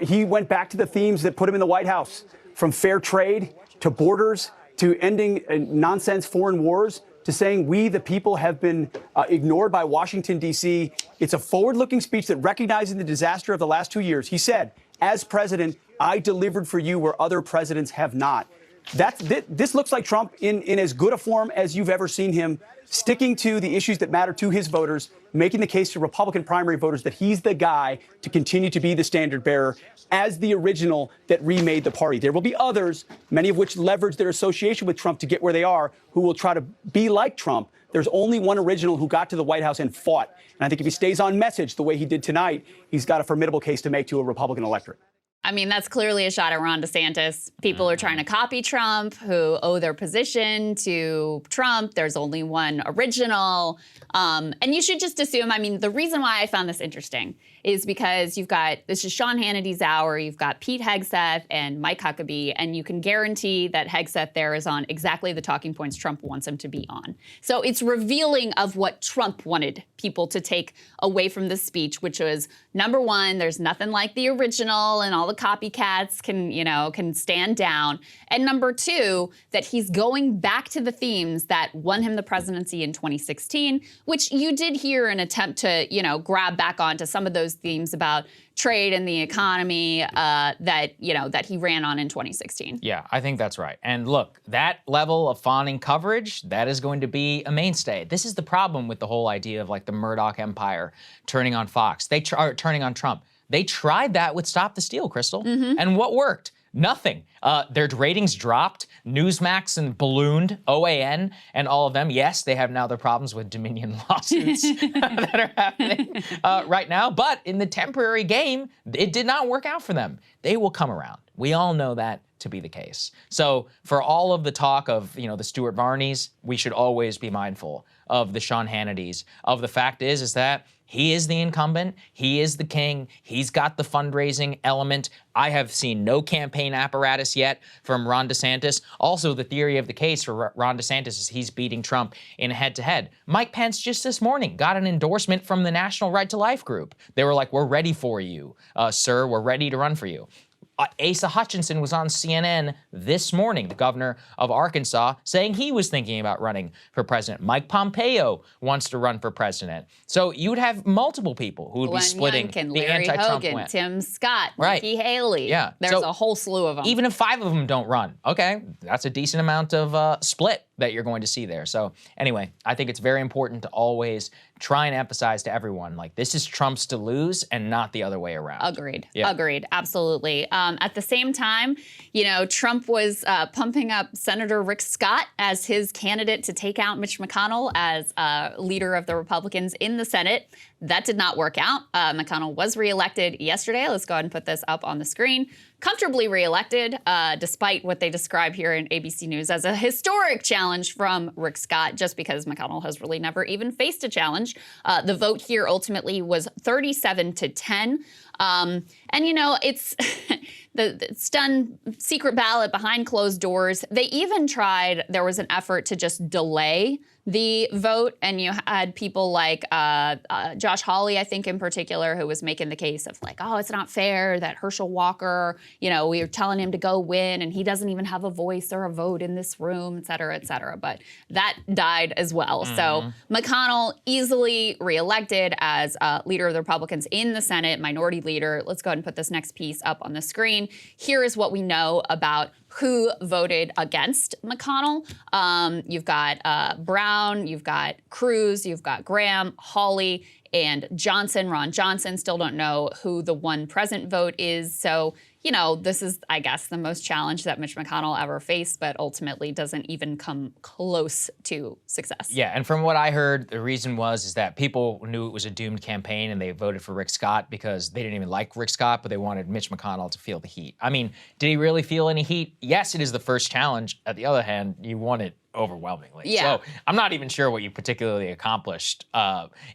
He went back to the themes that put him in the White House, from fair trade to borders to ending nonsense foreign wars to saying we, the people, have been ignored by Washington, D.C. It's a forward-looking speech that recognizes the disaster of the last 2 years. He said, as president, I delivered for you where other presidents have not. This looks like Trump in as good a form as you've ever seen him, sticking to the issues that matter to his voters, making the case to Republican primary voters that he's the guy to continue to be the standard bearer as the original that remade the party. There will be others, many of which leverage their association with Trump to get where they are, who will try to be like Trump. There's only one original who got to the White House and fought. And I think if he stays on message the way he did tonight, he's got a formidable case to make to a Republican electorate. I mean, that's clearly a shot at Ron DeSantis. People are trying to copy Trump, who owe their position to Trump. There's only one original. And you should just assume, I mean, the reason why I found this interesting is because this is Sean Hannity's hour, you've got Pete Hegseth and Mike Huckabee, and you can guarantee that Hegseth there is on exactly the talking points Trump wants him to be on. So it's revealing of what Trump wanted people to take away from this speech, which was, number one, there's nothing like the original and all the copycats can stand down. And number two, that he's going back to the themes that won him the presidency in 2016, which you did hear an attempt to, grab back onto some of those themes about trade and the economy that he ran on in 2016. Yeah, I think that's right. And look, that level of fawning coverage, that is going to be a mainstay. This is the problem with the whole idea of like the Murdoch empire turning on Fox. Turning on Trump. They tried that with Stop the Steal, Krystal. And what worked? Nothing. Their ratings dropped. Newsmax and ballooned. OAN and all of them. Yes, they have now their problems with Dominion lawsuits that are happening right now. But in the temporary game, it did not work out for them. They will come around. We all know that to be the case. So for all of the talk of, the Stuart Varneys, we should always be mindful of the Sean Hannitys. Of the fact is that he is the incumbent. He is the king. He's got the fundraising element. I have seen no campaign apparatus yet from Ron DeSantis. Also, the theory of the case for Ron DeSantis is he's beating Trump in a head-to-head. Mike Pence just this morning got an endorsement from the National Right to Life group. They were like, we're ready for you, sir. We're ready to run for you. Asa Hutchinson was on CNN this morning, the governor of Arkansas, saying he was thinking about running for president. Mike Pompeo wants to run for president. So you would have multiple people who would be splitting Youngkin, the Larry anti-Trump Hogan, win. Tim Scott, Right. Nikki Haley. Yeah. There's So a whole slew of them. even if 5 of them don't run, okay, that's a decent amount of split that you're going to see there. So anyway, I think it's very important to always try and emphasize to everyone, like, this is Trump's to lose and not the other way around. Agreed. Yeah. Agreed. Absolutely. At the same time, Trump was pumping up Senator Rick Scott as his candidate to take out Mitch McConnell as leader of the Republicans in the Senate. That did not work out. McConnell was reelected yesterday. Let's go ahead and put this up on the screen. Comfortably reelected, despite what they describe here in ABC News as a historic challenge from Rick Scott, just because McConnell has really never even faced a challenge. The vote here ultimately was 37-10. And it's it's done secret ballot behind closed doors. They even tried, there was an effort to just delay the vote, and you had people like Josh Hawley, I think in particular, who was making the case of like, oh, it's not fair that Herschel Walker, we were telling him to go win, and he doesn't even have a voice or a vote in this room, et cetera, et cetera. But that died as well. So McConnell easily reelected as leader of the Republicans in the Senate, minority leader. Let's go ahead and put this next piece up on the screen. Here is what we know about who voted against McConnell. You've got Brown, you've got Cruz, you've got Graham, Hawley, and Johnson. Ron Johnson. Still don't know who the one present vote is. So, this is, I guess, the most challenge that Mitch McConnell ever faced, but ultimately doesn't even come close to success. Yeah, and from what I heard, the reason is that people knew it was a doomed campaign and they voted for Rick Scott because they didn't even like Rick Scott, but they wanted Mitch McConnell to feel the heat. I mean, did he really feel any heat? Yes, it is the first challenge. On the other hand, you won it overwhelmingly. Yeah. So I'm not even sure what you particularly accomplished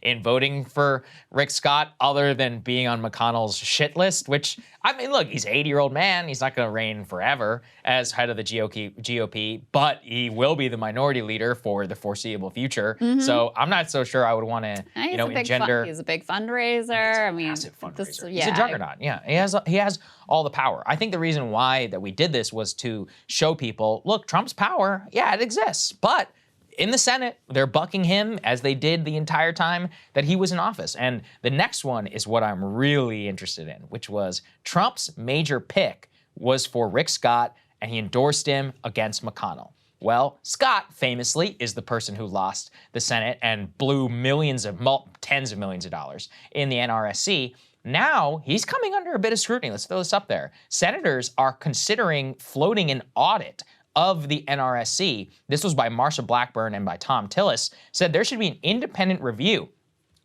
in voting for Rick Scott, other than being on McConnell's shit list, which, I mean, look, he's an 80-year-old man. He's not going to reign forever as head of the GOP, but he will be the minority leader for the foreseeable future. So I'm not so sure I would want to, engender. He's a big fundraiser. I mean, massive fundraiser. yeah, He's a juggernaut. Yeah, he has all the power. I think the reason why that we did this was to show people, look, Trump's power, yeah, it exists, but in the Senate, they're bucking him as they did the entire time that he was in office. And the next one is what I'm really interested in, which was Trump's major pick was for Rick Scott, and he endorsed him against McConnell. Well, Scott famously is the person who lost the Senate and blew tens of millions of dollars in the NRSC. Now he's coming under a bit of scrutiny. Let's throw this up there. Senators are considering floating an audit of the NRSC. This was by Marsha Blackburn and by Tom Tillis, said there should be an independent review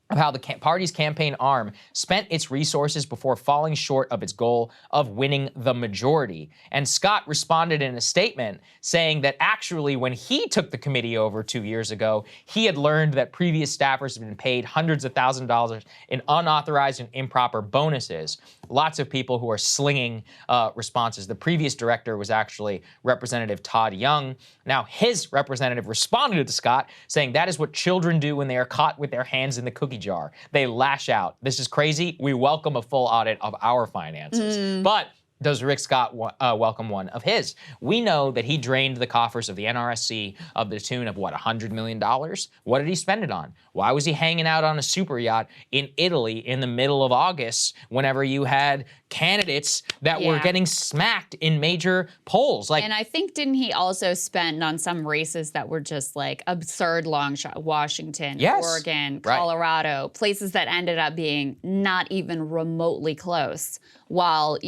of how the party's campaign arm spent its resources before falling short of its goal of winning the majority. And Scott responded in a statement saying that actually when he took the committee over 2 years ago, he had learned that previous staffers had been paid hundreds of thousands of dollars in unauthorized and improper bonuses. Lots of people who are slinging responses. The previous director was actually Representative Todd Young. Now his representative responded to Scott saying that is what children do when they are caught with their hands in the cookie jar. They lash out. This is crazy. We welcome a full audit of our finances. But does Rick Scott welcome one of his? We know that he drained the coffers of the NRSC of the tune of, what, $100 million? What did he spend it on? Why was he hanging out on a super yacht in Italy in the middle of August whenever you had candidates that were getting smacked in major polls? And I think, didn't he also spend on some races that were just like absurd long shot? Washington, Oregon, Colorado, places that ended up being not even remotely close. While,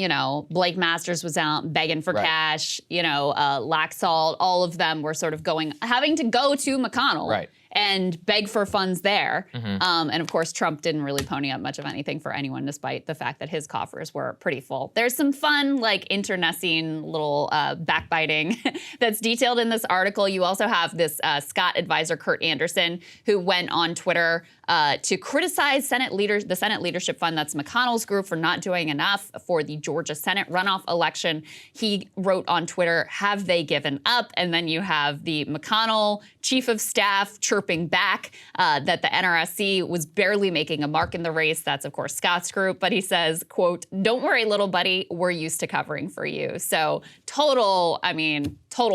Blake Masters was out begging for cash, Laxalt, all of them were sort of having to go to McConnell and beg for funds there. And of course, Trump didn't really pony up much of anything for anyone, despite the fact that his coffers were pretty full. There's some fun, internecine little backbiting that's detailed in this article. You also have this Scott advisor, Kurt Anderson, who went on Twitter to criticize the Senate Leadership Fund, that's McConnell's group, for not doing enough for the Georgia Senate runoff election. He wrote on Twitter, "Have they given up?" And then you have the McConnell chief of staff chirping back that the NRSC was barely making a mark in the race. That's, of course, Scott's group. But he says, quote, "Don't worry, little buddy, we're used to covering for you." So total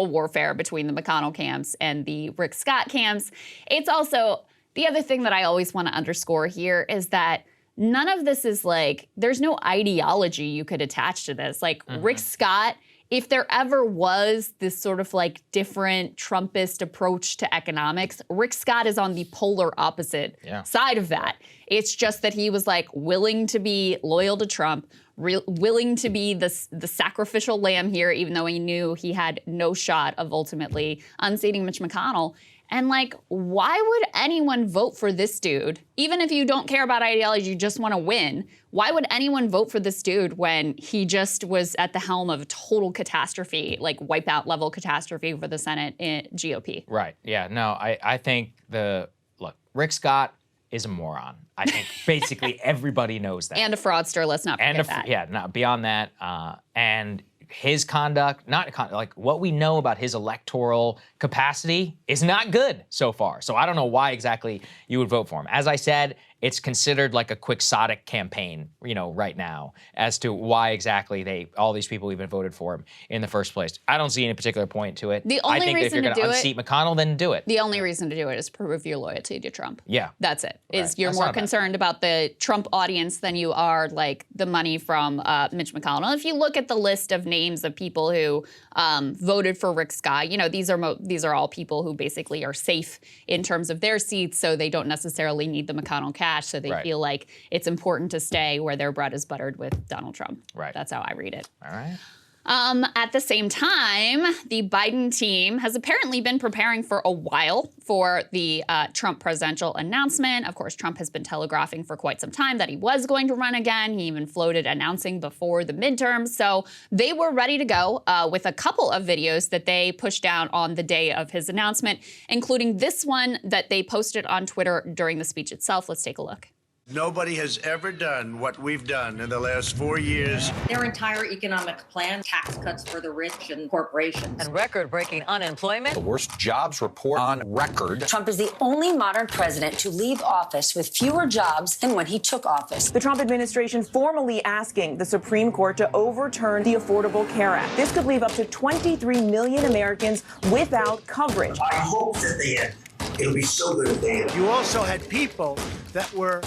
warfare between the McConnell camps and the Rick Scott camps. It's also, the other thing that I always want to underscore here is that none of this is there's no ideology you could attach to this. Rick Scott, if there ever was this sort of different Trumpist approach to economics, Rick Scott is on the polar opposite side of that. It's just that he was willing to be loyal to Trump, willing to be the sacrificial lamb here, even though he knew he had no shot of ultimately unseating Mitch McConnell. And why would anyone vote for this dude? Even if you don't care about ideology, you just want to win. Why would anyone vote for this dude when he just was at the helm of a total catastrophe, wipeout level catastrophe for the Senate GOP? Right. Yeah. No, I think Rick Scott is a moron. I think basically everybody knows that. And a fraudster. Let's not forget that. Yeah. No, beyond that, and his conduct, what we know about his electoral capacity is not good so far. So I don't know why exactly you would vote for him. As I said, it's considered a quixotic campaign, right now, as to why exactly all these people even voted for him in the first place. I don't see any particular point to it. The only I think reason if you're going to unseat McConnell, then do it. The only reason to do it is prove your loyalty to Trump. Yeah. That's it. Right. You're more concerned about the Trump audience than you are the money from Mitch McConnell. And if you look at the list of names of people who voted for Rick Scott, these are all people who basically are safe in terms of their seats, so they don't necessarily need the McConnell cash, so they feel it's important to stay where their bread is buttered with Donald Trump. Right. That's how I read it. All right. At the same time, the Biden team has apparently been preparing for a while for the Trump presidential announcement. Of course, Trump has been telegraphing for quite some time that he was going to run again. He even floated announcing before the midterms. So they were ready to go with a couple of videos that they pushed out on the day of his announcement, including this one that they posted on Twitter during the speech itself. Let's take a look. Nobody has ever done what we've done in the last 4 years. Their entire economic plan, tax cuts for the rich and corporations. And record-breaking unemployment. The worst jobs report on record. Trump is the only modern president to leave office with fewer jobs than when he took office. The Trump administration formally asking the Supreme Court to overturn the Affordable Care Act. This could leave up to 23 million Americans without coverage. I hope that they end. It'll be so good if they end. You also had people that were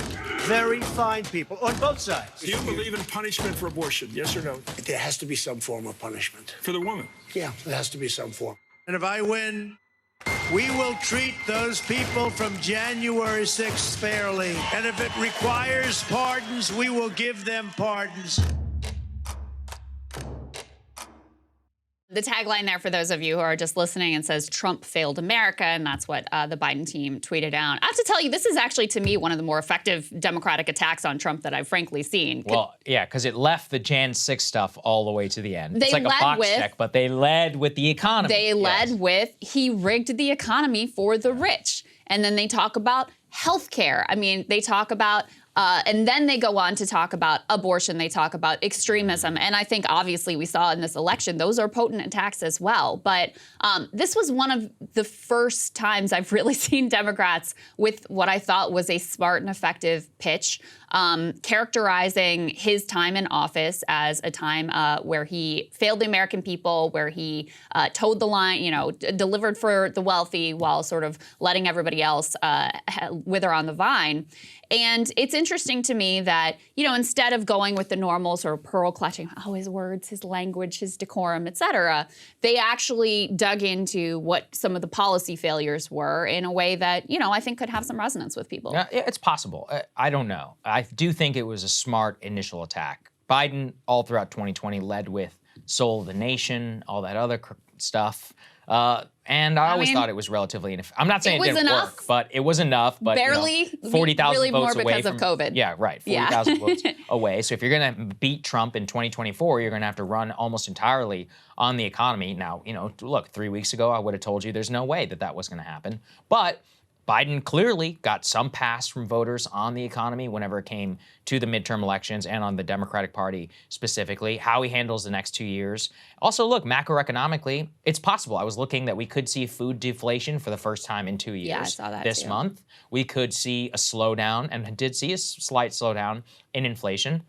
very fine people on both sides. Do you believe in punishment for abortion? Yes or no? There has to be some form of punishment. For the woman? Yeah, there has to be some form. And if I win, we will treat those people from January 6th fairly. And if it requires pardons, we will give them pardons. The tagline there for those of you who are just listening and says Trump failed America, and that's what the Biden team tweeted out. I have to tell you, this is actually, to me, one of the more effective Democratic attacks on Trump that I've frankly seen. Well, yeah, because it left the Jan 6 stuff all the way to the end. They it's like a led box with- check, but they led with the economy. They led with, he rigged the economy for the rich. And then they talk about health care. I mean, they talk about and then they go on to talk about abortion. They talk about extremism. And I think, obviously, we saw in this election, those are potent attacks as well. But this was one of the first times I've really seen Democrats with what I thought was a smart and effective pitch, characterizing his time in office as a time where he failed the American people, where he towed the line, delivered for the wealthy while sort of letting everybody else wither on the vine. And it's interesting to me that, instead of going with the normal sort of pearl clutching, his words, his language, his decorum, et cetera, they actually dug into what some of the policy failures were in a way that, I think could have some resonance with people. Yeah, it's possible. I don't know. I do think it was a smart initial attack. Biden, all throughout 2020, led with soul of the nation, all that other stuff. And I always thought it was relatively ineffective. I'm not saying it didn't work, but it was enough. But barely, 40,000 really votes more away because from, of COVID. Yeah, right. 40,000 votes away. So if you're going to beat Trump in 2024, you're going to have to run almost entirely on the economy. Now, look, 3 weeks ago, I would have told you there's no way that was going to happen. But Biden clearly got some pass from voters on the economy whenever it came to the midterm elections and on the Democratic Party specifically, how he handles the next 2 years. Also, look, macroeconomically, it's possible. I was looking that we could see food deflation for the first time in 2 years. Yeah, I saw that this too. month. We could see a slowdown, and did see a slight slowdown in inflation.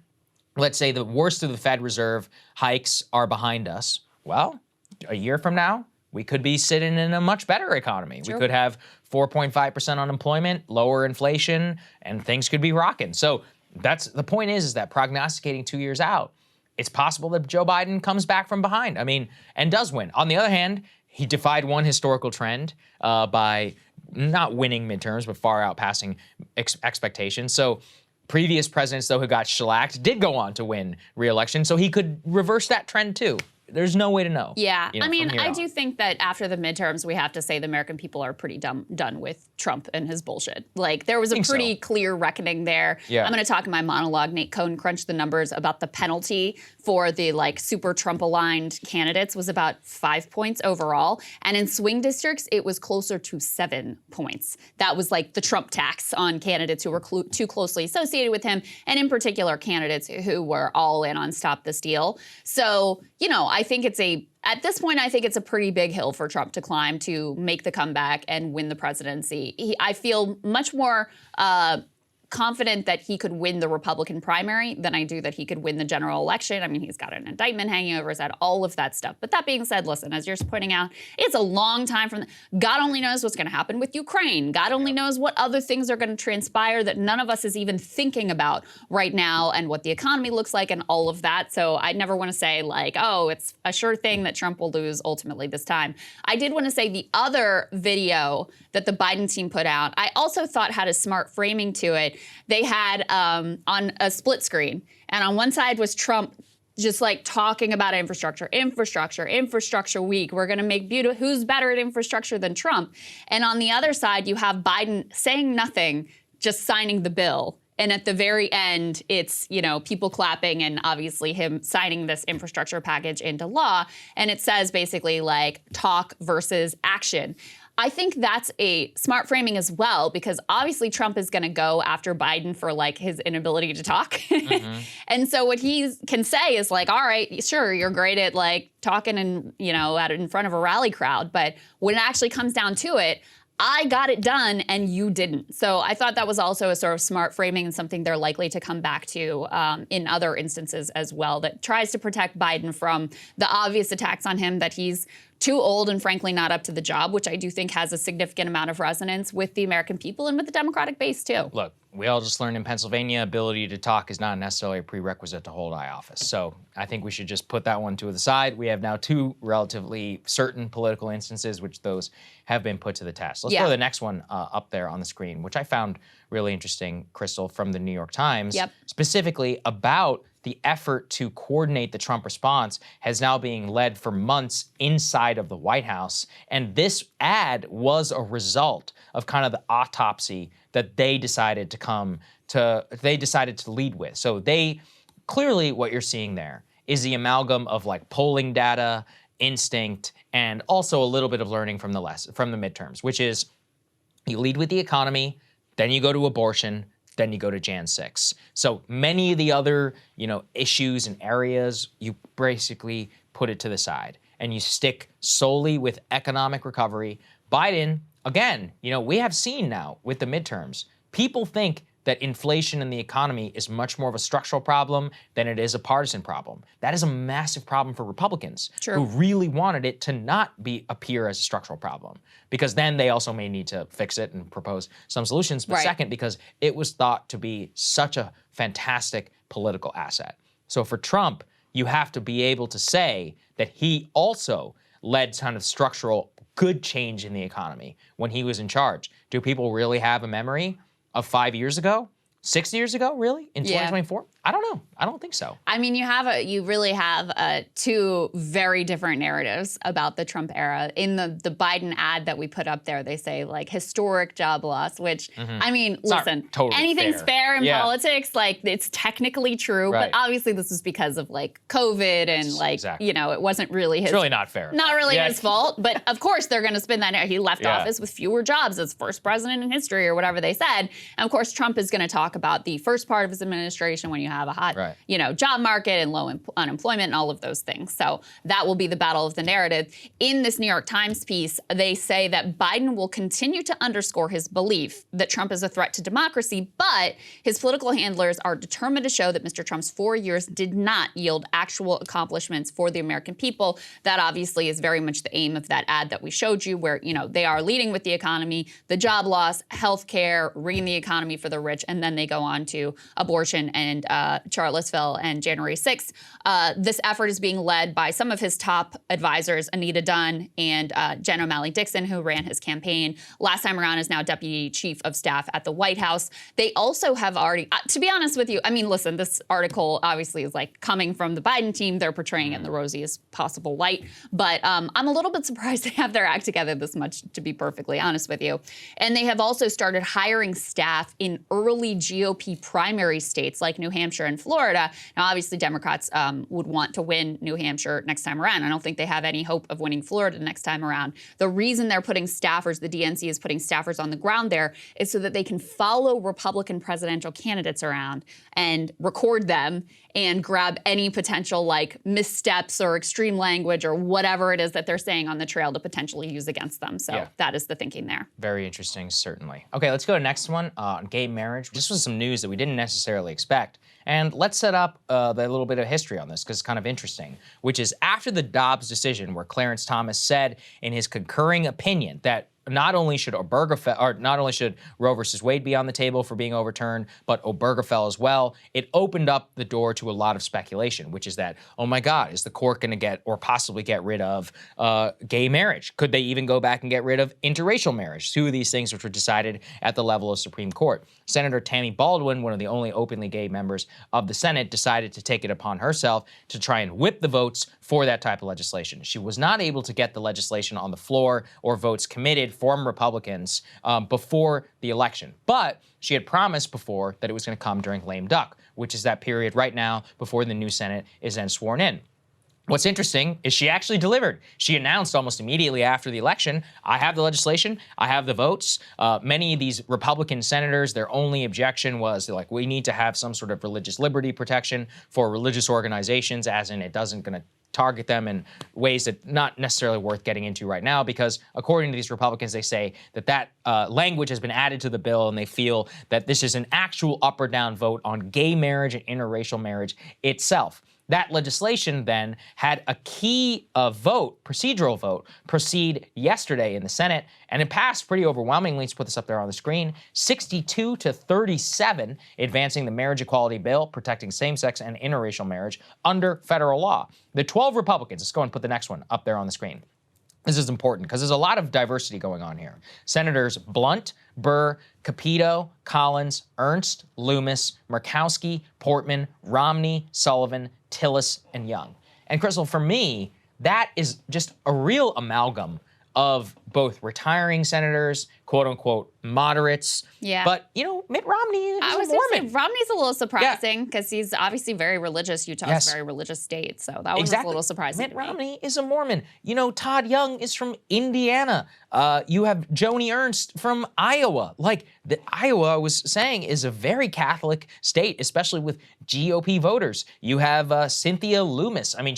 Let's say the worst of the Fed Reserve hikes are behind us. Well, a year from now, we could be sitting in a much better economy. True. We could have 4.5% unemployment, lower inflation, and things could be rocking. So that's the point is that prognosticating 2 years out, it's possible that Joe Biden comes back from behind. And does win. On the other hand, he defied one historical trend by not winning midterms, but far outpassing expectations. So previous presidents, though, who got shellacked did go on to win re-election. So he could reverse that trend, too. There's no way to know. Yeah, from here I on. do think that after the midterms, we have to say the American people are pretty done with Trump and his bullshit. Like, there was a pretty clear reckoning there. Yeah. I'm going to talk in my monologue. Nate Cohn crunched the numbers about the penalty for the, super Trump-aligned candidates was about 5 points overall. And in swing districts, it was closer to 7 points. That was, the Trump tax on candidates who were too closely associated with him, and in particular, candidates who were all in on Stop the Steal. So, I think at this point, I think it's a pretty big hill for Trump to climb to make the comeback and win the presidency. I feel much more confident that he could win the Republican primary than I do that he could win the general election. He's got an indictment hanging over his head, all of that stuff. But that being said, listen, as you're pointing out, it's a long time from God only knows what's going to happen with Ukraine. God only knows what other things are going to transpire that none of us is even thinking about right now, and what the economy looks like and all of that. So I never want to say it's a sure thing that Trump will lose ultimately this time. I did want to say the other video that the Biden team put out, I also thought had a smart framing to it. They had on a split screen, and on one side was Trump just like talking about infrastructure week. We're going to make beautiful. Who's better at infrastructure than Trump? And on the other side, you have Biden saying nothing, just signing the bill. And at the very end, it's, you know, people clapping and obviously him signing this infrastructure package into law. And it says basically like talk versus action. I think that's a smart framing as well, because obviously Trump is going to go after Biden for like his inability to talk. Mm-hmm. And so what he can say is like, all right, sure, you're great at like talking and, you know, in front of a rally crowd. But when it actually comes down to it, I got it done and you didn't. So I thought that was also a sort of smart framing and something they're likely to come back to in other instances as well, that tries to protect Biden from the obvious attacks on him that he's too old and frankly not up to the job, which I do think has a significant amount of resonance with the American people and with the Democratic base too. Look, we all just learned in Pennsylvania, ability to talk is not necessarily a prerequisite to hold high office. So I think we should just put that one to the side. We have now two relatively certain political instances which those have been put to the test. Let's go to the next one up there on the screen, which I found really interesting, Krystal, from the New York Times, specifically about the effort to coordinate the Trump response has now being led for months inside of the White House. And this ad was a result of kind of the autopsy that they decided to lead with. So they clearly, what you're seeing there is the amalgam of like polling data, instinct, and also a little bit of learning from the midterms, which is you lead with the economy, then you go to abortion, then you go to Jan 6. So many of the other, you know, issues and areas, you basically put it to the side and you stick solely with economic recovery. Biden, again, you know, we have seen now with the midterms, people think that inflation in the economy is much more of a structural problem than it is a partisan problem. That is a massive problem for Republicans who really wanted it to not appear as a structural problem, because then they also may need to fix it and propose some solutions. But second, because it was thought to be such a fantastic political asset. So for Trump, you have to be able to say that he also led kind of structural good change in the economy when he was in charge. Do people really have a memory of 5 years ago? 6 years ago, really? In 2024? I don't know. I don't think so. I mean, you really have two very different narratives about the Trump era. In the Biden ad that we put up there, they say like historic job loss, which, I mean, it's listen, totally anything's fair in politics. Like, it's technically true, but obviously this is because of like COVID and like, you know, it wasn't really his. It's really not fair. Not really his fault, but of course they're going to spin that. He left office with fewer jobs as first president in history or whatever they said. And of course, Trump is going to talk about the first part of his administration when you have a hot, you know, job market and low unemployment and all of those things. So that will be the battle of the narrative. In this New York Times piece, they say that Biden will continue to underscore his belief that Trump is a threat to democracy, but his political handlers are determined to show that Mr. Trump's 4 years did not yield actual accomplishments for the American people. That obviously is very much the aim of that ad that we showed you, where, you know, they are leading with the economy, the job loss, health care, rigging the economy for the rich, and then they go on to abortion and Charlottesville and January 6th. This effort is being led by some of his top advisors, Anita Dunn and Jen O'Malley-Dixon, who ran his campaign. Last time around is now Deputy Chief of Staff at the White House. They also have already, to be honest with you, I mean, listen, this article obviously is like coming from the Biden team. They're portraying it in the rosiest possible light. But I'm a little bit surprised they have their act together this much, to be perfectly honest with you. And they have also started hiring staff in early GOP primary states like New Hampshire and Florida. Now, obviously, Democrats would want to win New Hampshire next time around. I don't think they have any hope of winning Florida next time around. The reason they're putting staffers, the DNC is putting staffers on the ground there, is so that they can follow Republican presidential candidates around and record them and grab any potential like missteps or extreme language or whatever it is that they're saying on the trail to potentially use against them. So that is the thinking there. Very interesting, certainly. Okay, let's go to the next one, gay marriage. This was some news that we didn't necessarily expect. And let's set up the little bit of history on this because it's kind of interesting, which is after the Dobbs decision where Clarence Thomas said in his concurring opinion that not only should Roe versus Wade be on the table for being overturned, but Obergefell as well. It opened up the door to a lot of speculation, which is that, oh my God, is the court going to get or possibly get rid of gay marriage? Could they even go back and get rid of interracial marriage? Two of these things which were decided at the level of Supreme Court. Senator Tammy Baldwin, one of the only openly gay members of the Senate, decided to take it upon herself to try and whip the votes for that type of legislation. She was not able to get the legislation on the floor or votes committed from Republicans before the election. But she had promised before that it was going to come during lame duck, which is that period right now before the new Senate is then sworn in. What's interesting is she actually delivered. She announced almost immediately after the election, I have the legislation, I have the votes. Many of these Republican senators, their only objection was like, we need to have some sort of religious liberty protection for religious organizations, as in it doesn't going to target them in ways that not necessarily worth getting into right now, because according to these Republicans, they say that language has been added to the bill, and they feel that this is an actual up or down vote on gay marriage and interracial marriage itself. That legislation then had a key procedural vote, proceed yesterday in the Senate, and it passed pretty overwhelmingly. Let's put this up there on the screen. 62 to 37, advancing the marriage equality bill, protecting same-sex and interracial marriage under federal law. The 12 Republicans, let's go and put the next one up there on the screen. This is important because there's a lot of diversity going on here. Senators Blunt, Burr, Capito, Collins, Ernst, Loomis, Murkowski, Portman, Romney, Sullivan, Tillis, and Young. And Krystal, for me, that is just a real amalgam of both retiring senators, quote unquote moderates. Yeah. But, Mitt Romney is I was a Mormon. going to say, Romney's a little surprising because he's obviously very religious. Utah's a very religious state. So that one was a little surprising. Mitt Romney is a Mormon. Todd Young is from Indiana. You have Joni Ernst from Iowa. Iowa, I was saying, is a very Catholic state, especially with GOP voters. You have Cynthia Loomis. I mean,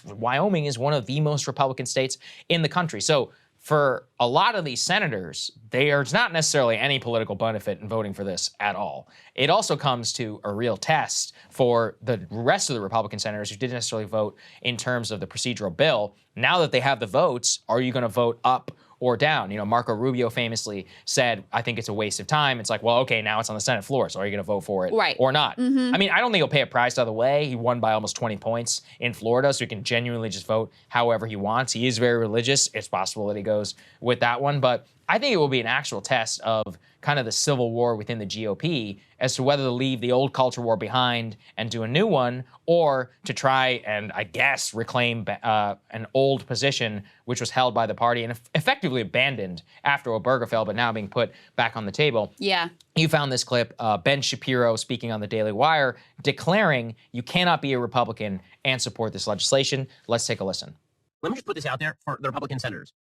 Wyoming is one of the most Republican states in the country. So for a lot of these senators, there's not necessarily any political benefit in voting for this at all. It also comes to a real test for the rest of the Republican senators who didn't necessarily vote in terms of the procedural bill. Now that they have the votes, are you going to vote up or down? Marco Rubio famously said, I think it's a waste of time. It's like, well, okay, now it's on the Senate floor, so are you going to vote for it or not? I mean, I don't think he'll pay a price either way. He won by almost 20 points in Florida, so he can genuinely just vote however he wants. He is very religious. It's possible that he goes with that one, but I think it will be an actual test of kind of the civil war within the GOP as to whether to leave the old culture war behind and do a new one, or to try and, I guess, reclaim an old position which was held by the party and effectively abandoned after Obergefell, but now being put back on the table. Yeah. You found this clip, Ben Shapiro speaking on the Daily Wire, declaring you cannot be a Republican and support this legislation. Let's take a listen. Let me just put this out there for the Republican senators.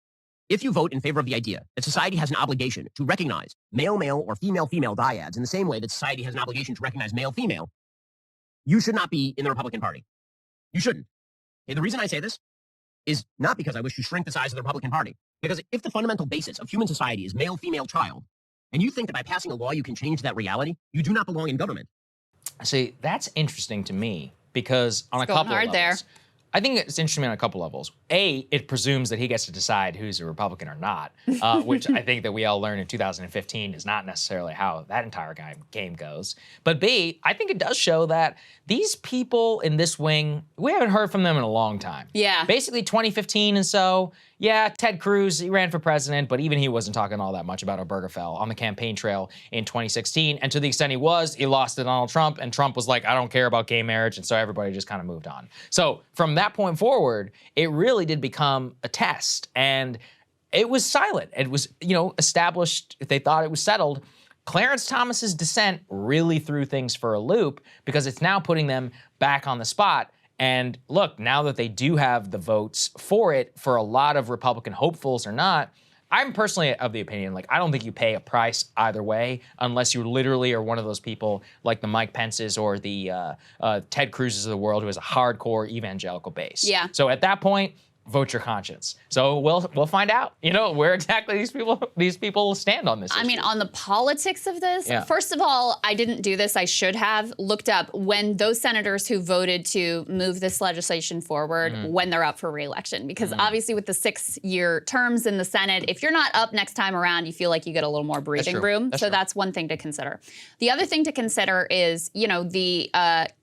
If you vote in favor of the idea that society has an obligation to recognize male-male or female-female dyads in the same way that society has an obligation to recognize male-female, you should not be in the Republican Party. You shouldn't. Okay, the reason I say this is not because I wish to shrink the size of the Republican Party, because if the fundamental basis of human society is male-female child, and you think that by passing a law you can change that reality, you do not belong in government. See, that's interesting to me because on a couple of levels. There. I think it's interesting on a couple levels. A, it presumes that he gets to decide who's a Republican or not, which I think that we all learned in 2015 is not necessarily how that entire game goes. But B, I think it does show that these people in this wing, we haven't heard from them in a long time. Yeah. Basically 2015 and so, yeah, Ted Cruz, he ran for president, but even he wasn't talking all that much about Obergefell on the campaign trail in 2016. And to the extent he lost to Donald Trump, and Trump was like, I don't care about gay marriage, and so everybody just kind of moved on. So from that point forward, it really did become a test, and it was silent. It was, established, if they thought it was settled. Clarence Thomas's dissent really threw things for a loop because it's now putting them back on the spot. And look, now that they do have the votes for it, for a lot of Republican hopefuls or not, I'm personally of the opinion, I don't think you pay a price either way unless you literally are one of those people like the Mike Pences or the Ted Cruz's of the world who has a hardcore evangelical base. Yeah. So at that point, vote your conscience. So we'll find out, where exactly these people stand on this issue. I mean, on the politics of this, first of all, I didn't do this. I should have looked up when those senators who voted to move this legislation forward, when they're up for re-election. Because obviously with the 6-year terms in the Senate, if you're not up next time around, you feel like you get a little more breathing room. So that's one thing to consider. The other thing to consider is, the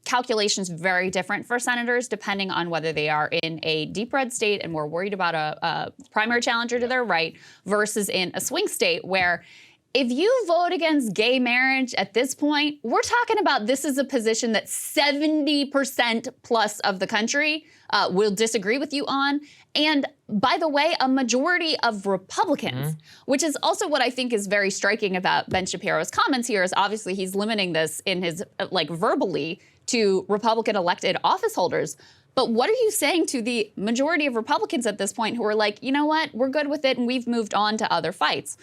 calculations very different for senators depending on whether they are in a deep red state and more worried about a primary challenger to their right versus in a swing state where if you vote against gay marriage at this point, we're talking about this is a position that 70% plus of the country will disagree with you on. And by the way, a majority of Republicans, which is also what I think is very striking about Ben Shapiro's comments here is obviously he's limiting this in his, verbally to Republican elected office holders. But what are you saying to the majority of Republicans at this point who are like, you know what, we're good with it and we've moved on to other fights?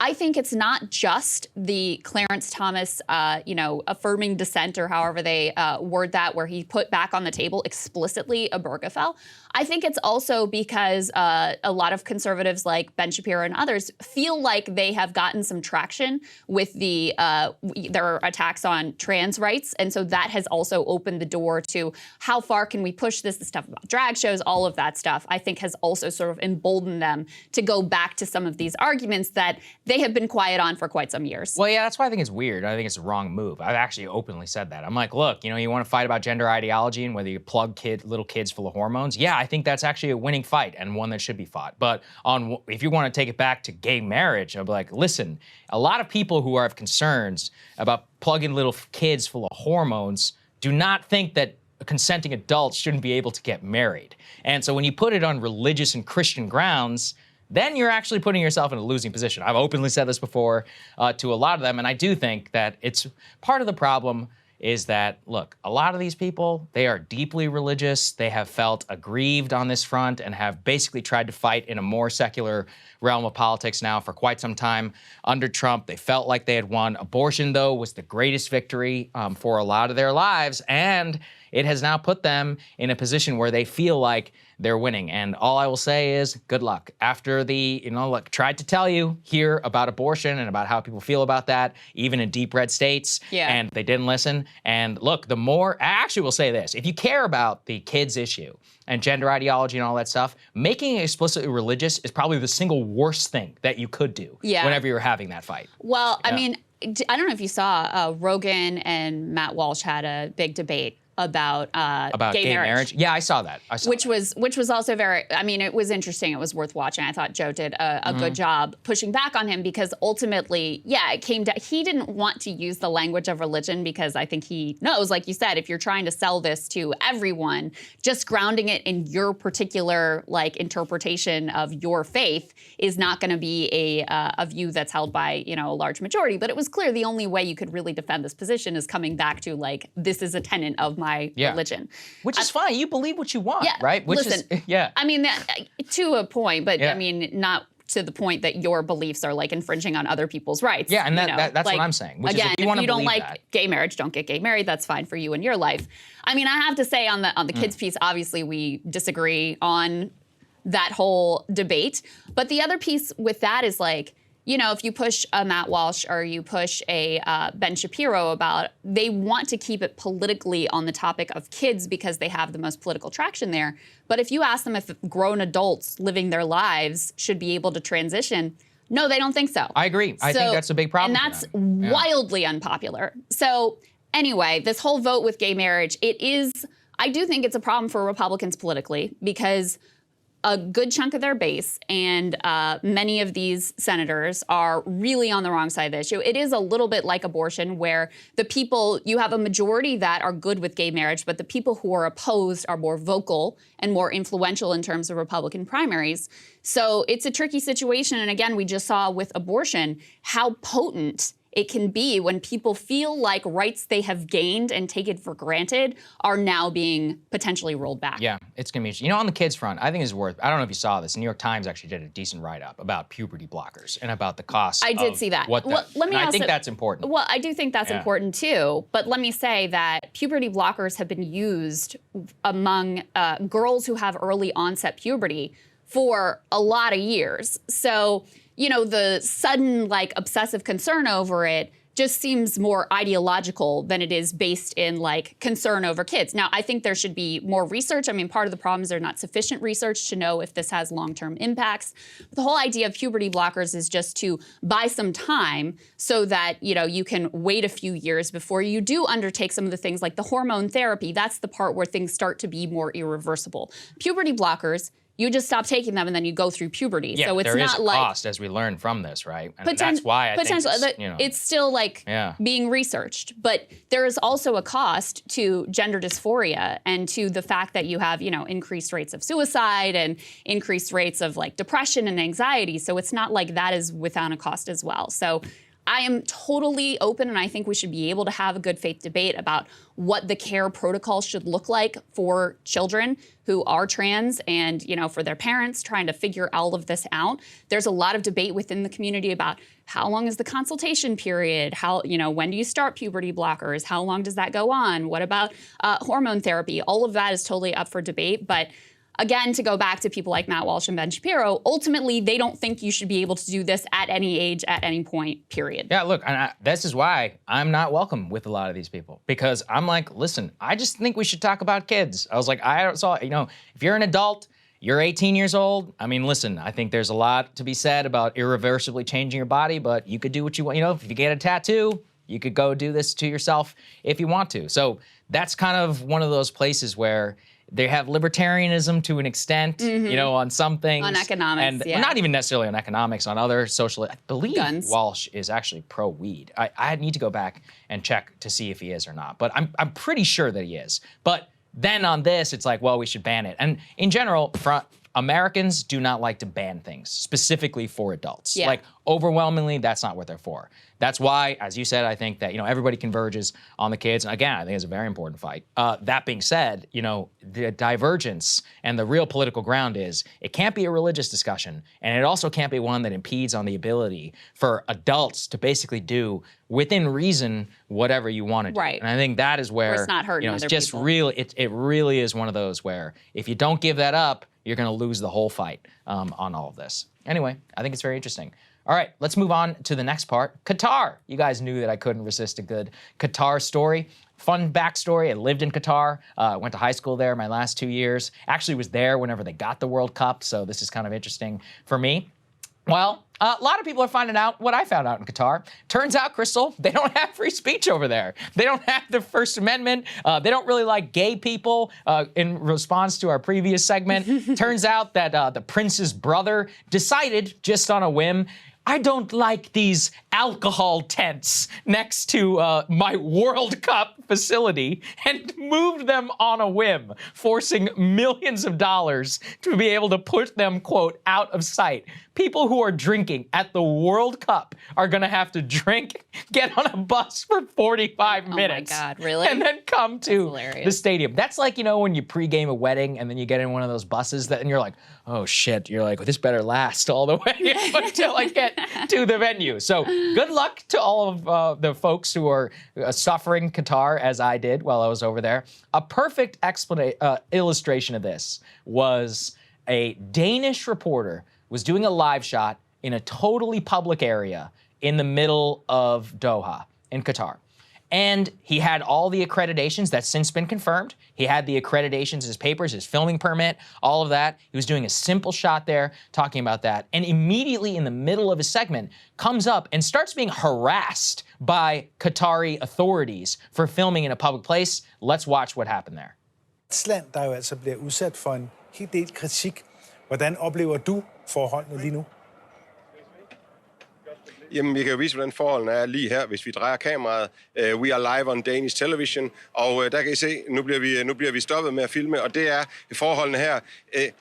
I think it's not just the Clarence Thomas, affirming dissent or however they word that, where he put back on the table explicitly Obergefell. I think it's also because a lot of conservatives like Ben Shapiro and others feel like they have gotten some traction with their attacks on trans rights. And so that has also opened the door to how far can we push this, the stuff about drag shows, all of that stuff, I think has also sort of emboldened them to go back to some of these arguments that they have been quiet on for quite some years. Well, yeah, that's why I think it's weird. I think it's the wrong move. I've actually openly said that. I'm like, look, you want to fight about gender ideology and whether you plug little kids full of hormones? Yeah, I think that's actually a winning fight and one that should be fought. But if you want to take it back to gay marriage, I'm like, listen, a lot of people who have concerns about plugging little kids full of hormones do not think that consenting adults shouldn't be able to get married. And so when you put it on religious and Christian grounds, then you're actually putting yourself in a losing position. I've openly said this before to a lot of them, and I do think that it's part of the problem is that, look, a lot of these people, they are deeply religious. They have felt aggrieved on this front and have basically tried to fight in a more secular realm of politics now for quite some time. Under Trump, they felt like they had won. Abortion, though, was the greatest victory for a lot of their lives, and it has now put them in a position where they feel like they're winning. And all I will say is good luck. After tried to tell you here about abortion and about how people feel about that, even in deep red states, and they didn't listen. And look, I actually will say this, if you care about the kids issue and gender ideology and all that stuff, making it explicitly religious is probably the single worst thing that you could do whenever you're having that fight. Well, I mean, I don't know if you saw Rogan and Matt Walsh had a big debate about gay marriage. Yeah, I saw that. Which was also very, I mean, it was interesting. It was worth watching. I thought Joe did a good job pushing back on him because ultimately, it came down, he didn't want to use the language of religion because I think he knows, like you said, if you're trying to sell this to everyone, just grounding it in your particular interpretation of your faith is not going to be a view that's held by, a large majority. But it was clear the only way you could really defend this position is coming back to this is a tenet of my religion. Which is fine. You believe what you want, right? I mean, to a point, but I mean, not to the point that your beliefs are infringing on other people's rights. Yeah, and that's what I'm saying. Which again, is if you don't like gay marriage, don't get gay married. That's fine for you in your life. I mean, I have to say on the kids piece, obviously we disagree on that whole debate. But the other piece with that is if you push a Matt Walsh or you push a Ben Shapiro about, they want to keep it politically on the topic of kids because they have the most political traction there. But if you ask them if grown adults living their lives should be able to transition, no, they don't think so. I agree. I think that's a big problem. And that's wildly unpopular. So anyway, this whole vote with gay marriage, I do think it's a problem for Republicans politically because a good chunk of their base and many of these senators are really on the wrong side of the issue. It is a little bit like abortion where you have a majority that are good with gay marriage, but the people who are opposed are more vocal and more influential in terms of Republican primaries. So it's a tricky situation. And again, we just saw with abortion how potent it can be when people feel like rights they have gained and taken for granted are now being potentially rolled back. Yeah, it's gonna be interesting. You know, on the kids front, I think it's worth, I don't know if you saw this, the New York Times actually did a decent write-up about puberty blockers and about the cost I did see that. What Well, let me I also, think that's important. Well, I do think that's important too, but let me say that puberty blockers have been used among girls who have early onset puberty for a lot of years. So, you know, the sudden like obsessive concern over it just seems more ideological than it is based in like concern over kids. Now, I think there should be more research. I mean, part of the problem is there's not sufficient research to know if this has long-term impacts. But the whole idea of puberty blockers is just to buy some time so that, you know, you can wait a few years before you do undertake some of the things like the hormone therapy. That's the part where things start to be more irreversible. Puberty blockers, you just stop taking them and then you go through puberty. Yeah, so it's there not is a like cost as we learn from this, right? And that's why I think it's still like being researched. But there is also a cost to gender dysphoria and to the fact that you have, you know, increased rates of suicide and increased rates of like depression and anxiety. So it's not like that is without a cost as well. So I am totally open, and I think we should be able to have a good faith debate about what the care protocol should look like for children who are trans and, you know, for their parents trying to figure all of this out. There's a lot of debate within the community about how long is the consultation period? How, you know, when do you start puberty blockers? How long does that go on? What about hormone therapy? All of that is totally up for debate, but again, to go back to people like Matt Walsh and Ben Shapiro, ultimately, they don't think you should be able to do this at any age, at any point, period. Yeah, look, this is why I'm not welcome with a lot of these people, because I'm like, listen, I just think we should talk about kids. I was like, you know, if you're an adult, you're 18 years old. I mean, listen, I think there's a lot to be said about irreversibly changing your body, but you could do what you want. You know, if you get a tattoo, you could go do this to yourself if you want to. So that's kind of one of those places where they have libertarianism to an extent, you know, on some things. On economics, and well, not even necessarily on economics, on other social, I believe Guns. Walsh is actually pro-weed. I need to go back and check to see if he is or not, but I'm pretty sure that he is. But then on this, it's like, well, we should ban it. And in general, Americans do not like to ban things, specifically for adults. Yeah. Like, overwhelmingly, that's not what they're for. That's why, as you said, I think that, you know, everybody converges on the kids. And again, I think it's a very important fight. That being said, you know, the divergence and the real political ground is it can't be a religious discussion, and it also can't be one that impedes on the ability for adults to basically do, within reason, whatever you want to do. Right. And I think that is where, it's not hurting you know, it's other just people. real. It really is one of those where if you don't give that up, you're going to lose the whole fight on all of this. Anyway, I think it's very interesting. All right, let's move on to the next part. Qatar. You guys knew that I couldn't resist a good Qatar story. Fun backstory, I lived in Qatar, went to high school there my last 2 years. Actually was there whenever they got the World Cup, so this is kind of interesting for me. Well, a lot of people are finding out what I found out in Qatar. Turns out, Krystal, they don't have free speech over there. They don't have the First Amendment. They don't really like gay people in response to our previous segment. Turns out that the prince's brother decided, just on a whim, I don't like these alcohol tents next to my World Cup facility, and moved them on a whim, forcing millions of dollars to be able to put them, quote, out of sight. People who are drinking at the World Cup are gonna have to drink, get on a bus for 45 minutes. Oh my God, really? And then come to the stadium. That's like, you know, when you pregame a wedding and then you get in one of those buses and you're like, oh shit, you're like, this better last all the way until I get to the venue. So good luck to all of the folks who are suffering Qatar, as I did while I was over there. A perfect illustration of this was a Danish reporter was doing a live shot in a totally public area in the middle of Doha in Qatar. And he had all the accreditations that's since been confirmed. He had the accreditations, his papers, his filming permit, all of that. He was doing a simple shot there, talking about that. And immediately in the middle of his segment, comes up and starts being harassed by Qatari authorities for filming in a public place. Let's watch what happened there. Land, der jo altså bliver udsat for en hel del kritik. Hvordan oplever du forholdene lige nu? Jamen, vi kan jo vise, hvordan forholdene er lige her, hvis vi drejer kameraet. We are live on Danish television, og der kan I se, nu bliver vi stoppet med at filme, og det er forholdene her.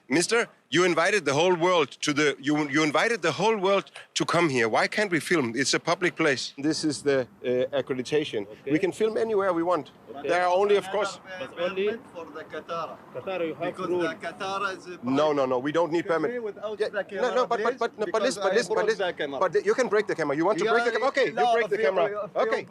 Mister, You invited the whole world to you invited the whole world to come here. Why can't we film? It's a public place. This is the accreditation. Okay. We can film anywhere we want. Okay. There are only, of course. But only for the Qatar. Qatar, you have because rule. The Qatar is. No. We don't need permit. But you can break the camera. You want to break the camera? Okay, you break the camera. Okay.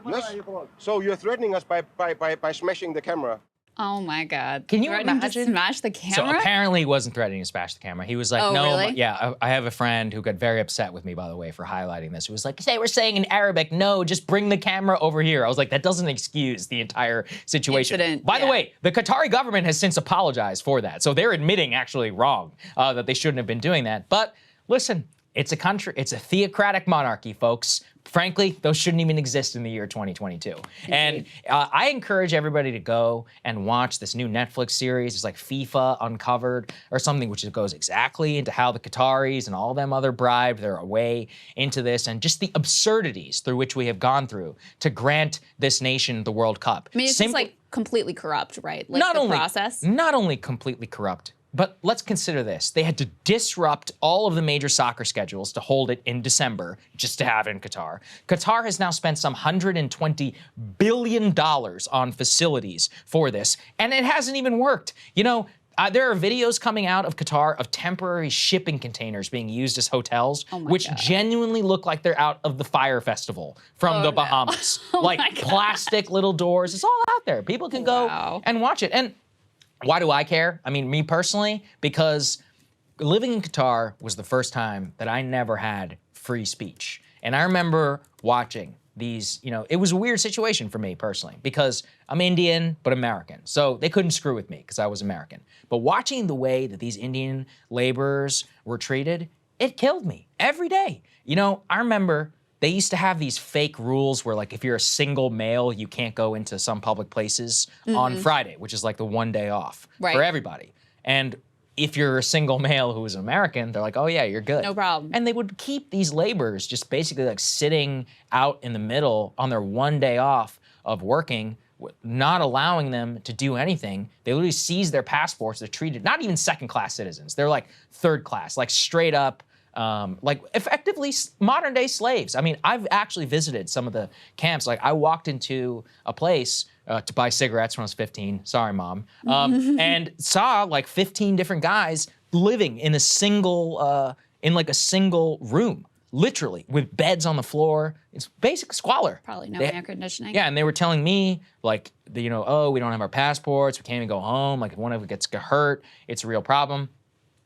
Yes. So you're threatening us by smashing the camera. Oh my God. Can you imagine? To smash the camera? So apparently he wasn't threatening to smash the camera. He was like, no, really? Yeah, I have a friend who got very upset with me, by the way, for highlighting this. Who was like, they were saying in Arabic, no, just bring the camera over here. I was like, that doesn't excuse the entire situation. Incident, by the way, the Qatari government has since apologized for that. So they're admitting actually wrong, that they shouldn't have been doing that. But listen, it's a country, it's a theocratic monarchy, folks. Frankly, those shouldn't even exist in the year 2022. Indeed. And I encourage everybody to go and watch this new Netflix series. It's like FIFA Uncovered or something, which goes exactly into how the Qataris and all them other bribed their way into this and just the absurdities through which we have gone through to grant this nation the World Cup. I mean, it's just like completely corrupt, right? Like process. Not only completely corrupt, but let's consider this. They had to disrupt all of the major soccer schedules to hold it in December just to have it in Qatar. Qatar has now spent some $120 billion on facilities for this, and it hasn't even worked. You know, there are videos coming out of Qatar of temporary shipping containers being used as hotels, which genuinely look like they're out of the Fire Festival from the Bahamas. Like plastic little doors. It's all out there. People can go and watch it. And why do I care? I mean, me personally, because living in Qatar was the first time that I never had free speech. And I remember watching these, you know, it was a weird situation for me personally because I'm Indian, but American. So they couldn't screw with me because I was American. But watching the way that these Indian laborers were treated, it killed me every day. You know, I remember they used to have these fake rules where, like, if you're a single male, you can't go into some public places on Friday, which is like the one day off for everybody. And if you're a single male who is an American, they're like, oh yeah, you're good. No problem. And they would keep these laborers just basically like sitting out in the middle on their one day off of working, not allowing them to do anything. They literally seize their passports. They're treated not even second-class citizens. They're like third class, like straight up, like effectively modern day slaves. I mean, I've actually visited some of the camps. Like I walked into a place to buy cigarettes when I was 15. Sorry, Mom. And saw like 15 different guys living in a single, in like a single room, literally with beds on the floor. It's basic squalor. Probably no air conditioning. Yeah, and they were telling me like, you know, oh, we don't have our passports. We can't even go home. Like if one of them gets hurt, it's a real problem.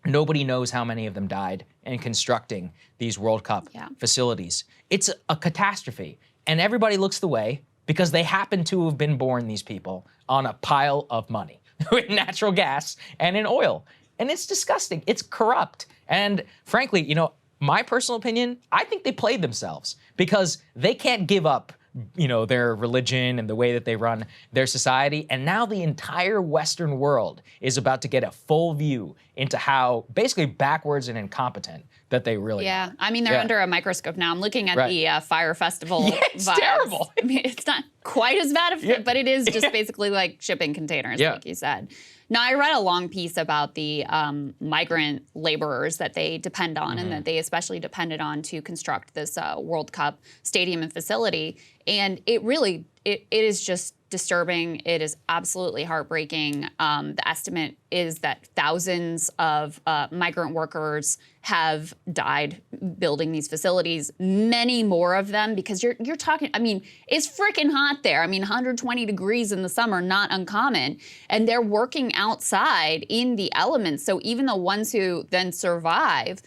Nobody knows how many of them died in constructing these World Cup facilities. It's a catastrophe. And everybody looks the way because they happen to have been born, these people, on a pile of money with natural gas and in oil. And it's disgusting. It's corrupt. And frankly, you know, my personal opinion, I think they played themselves because they can't give up, you know, their religion and the way that they run their society. And now the entire Western world is about to get a full view into how basically backwards and incompetent that they really are. I mean, they're under a microscope now. I'm looking at the Fire Festival it's vibes. terrible. I mean, it's not quite as bad, but it is just basically like shipping containers, like you said. Now, I read a long piece about the migrant laborers that they depend on and that they especially depended on to construct this World Cup stadium and facility. And it really, it is just disturbing. It is absolutely heartbreaking. The estimate is that thousands of migrant workers have died building these facilities, many more of them, because you're talking, I mean, it's freaking hot there. I mean, 120 degrees in the summer, not uncommon. And they're working outside in the elements. So even the ones who then survive,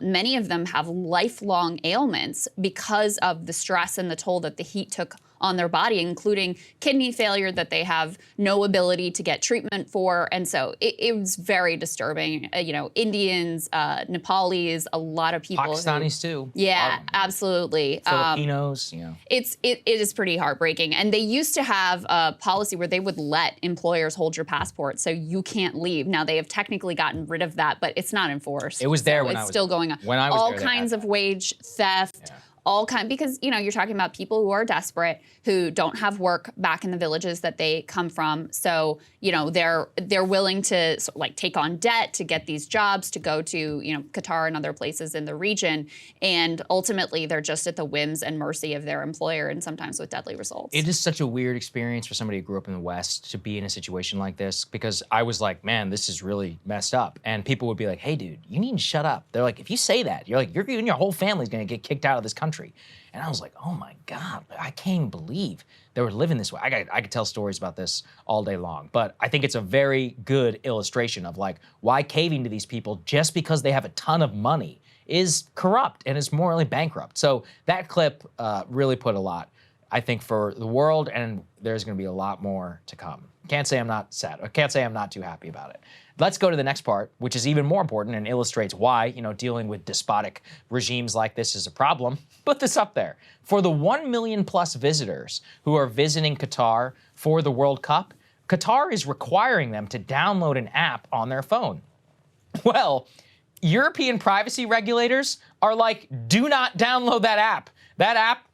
many of them have lifelong ailments because of the stress and the toll that the heat took on their body, including kidney failure that they have no ability to get treatment for. And so it was very disturbing. You know, Indians, Nepalis, a lot of people. Pakistanis too. Yeah, absolutely. Filipinos, you know. It is pretty heartbreaking. And they used to have a policy where they would let employers hold your passport so you can't leave. Now they have technically gotten rid of that, but it's not enforced. It was there so when I was still going on. When I was all there, kinds of wage theft. all kind, because, you know, you're talking about people who are desperate, who don't have work back in the villages that they come from. So, you know, they're willing to like take on debt to get these jobs, to go to, you know, Qatar and other places in the region. And ultimately, they're just at the whims and mercy of their employer, and sometimes with deadly results. It is such a weird experience for somebody who grew up in the West to be in a situation like this, because I was like, man, this is really messed up. And people would be like, hey, dude, you need to shut up. They're like, if you say that, you're like, you and your whole family's gonna get kicked out of this country. And I was like, oh my God, I can't even believe they were living this way. I could tell stories about this all day long, but I think it's a very good illustration of like why caving to these people just because they have a ton of money is corrupt and is morally bankrupt. So that clip really put a lot, I think, for the world, and there's gonna be a lot more to come. Can't say I'm not sad. I can't say I'm not too happy about it. Let's go to the next part, which is even more important and illustrates why, you know, dealing with despotic regimes like this is a problem. Put this up there. For the 1 million plus visitors who are visiting Qatar for the World Cup, Qatar is requiring them to download an app on their phone. Well, European privacy regulators are like, do not download that app. That app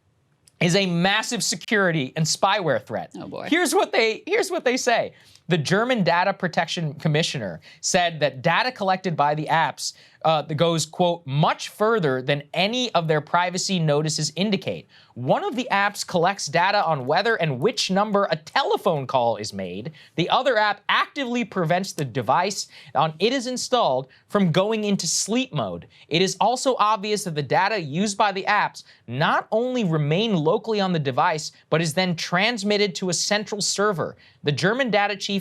is a massive security and spyware threat. Oh boy. Here's what they say. The German Data Protection Commissioner said that data collected by the apps that goes, quote, much further than any of their privacy notices indicate. One of the apps collects data on whether and which number a telephone call is made. The other app actively prevents the device on it is installed from going into sleep mode. It is also obvious that the data used by the apps not only remain locally on the device, but is then transmitted to a central server. The German data chief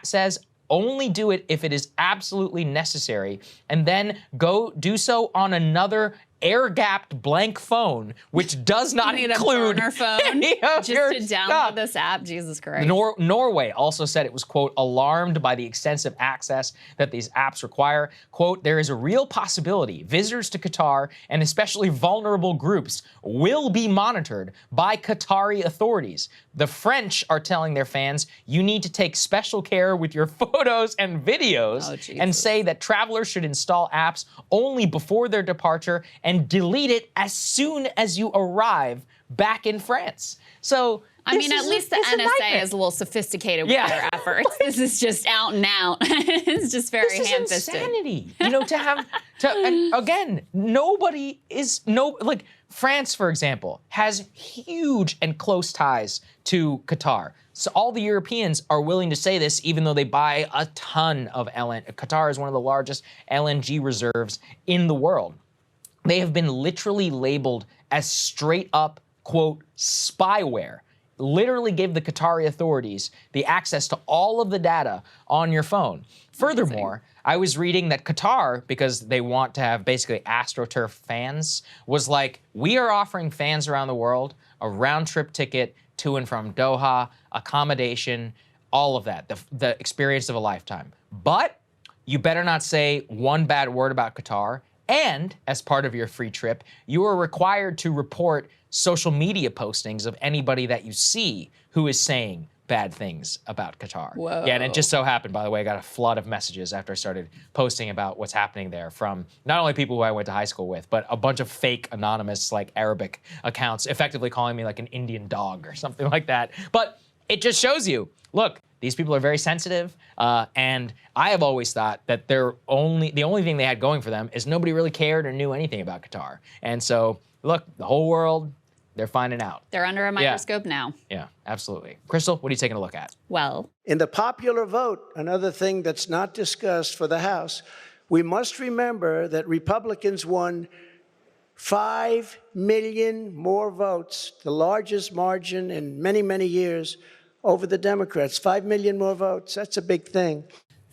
says only do it if it is absolutely necessary, and then go do so on another air-gapped blank phone, which does not include a burner phone any of just your to download stuff. this app. Jesus Christ. Norway also said it was, quote, alarmed by the extensive access that these apps require. Quote, there is a real possibility visitors to Qatar, and especially vulnerable groups, will be monitored by Qatari authorities. The French are telling their fans, you need to take special care with your photos and videos, and say that travelers should install apps only before their departure and delete it as soon as you arrive back in France. So, I mean, at least the NSA is a little sophisticated with their efforts. This is just out and out. It's just very ham-fisted. This is insanity. You know, and again, like France, for example, has huge and close ties to Qatar. So all the Europeans are willing to say this, even though they buy a ton of LNG. Qatar is one of the largest LNG reserves in the world. They have been literally labeled as straight up, quote, spyware. Literally give the Qatari authorities the access to all of the data on your phone. Furthermore, I was reading that Qatar, because they want to have basically AstroTurf fans, was like, we are offering fans around the world a round-trip ticket to and from Doha, accommodation, all of that, the experience of a lifetime. But you better not say one bad word about Qatar. And as part of your free trip, you are required to report social media postings of anybody that you see who is saying bad things about Qatar. Whoa. Yeah, and it just so happened, by the way, I got a flood of messages after I started posting about what's happening there from not only people who I went to high school with, but a bunch of fake anonymous, like Arabic accounts, effectively calling me like an Indian dog or something like that. But it just shows you, look, these people are very sensitive, and I have always thought that the only thing they had going for them is nobody really cared or knew anything about Qatar. And so, look, the whole world, they're finding out. They're under a microscope now. Yeah, absolutely. Krystal, what are you taking a look at? Well, in the popular vote, another thing that's not discussed for the House, we must remember that Republicans won 5 million more votes, the largest margin in many, many years, over the Democrats. 5 million more votes. That's a big thing.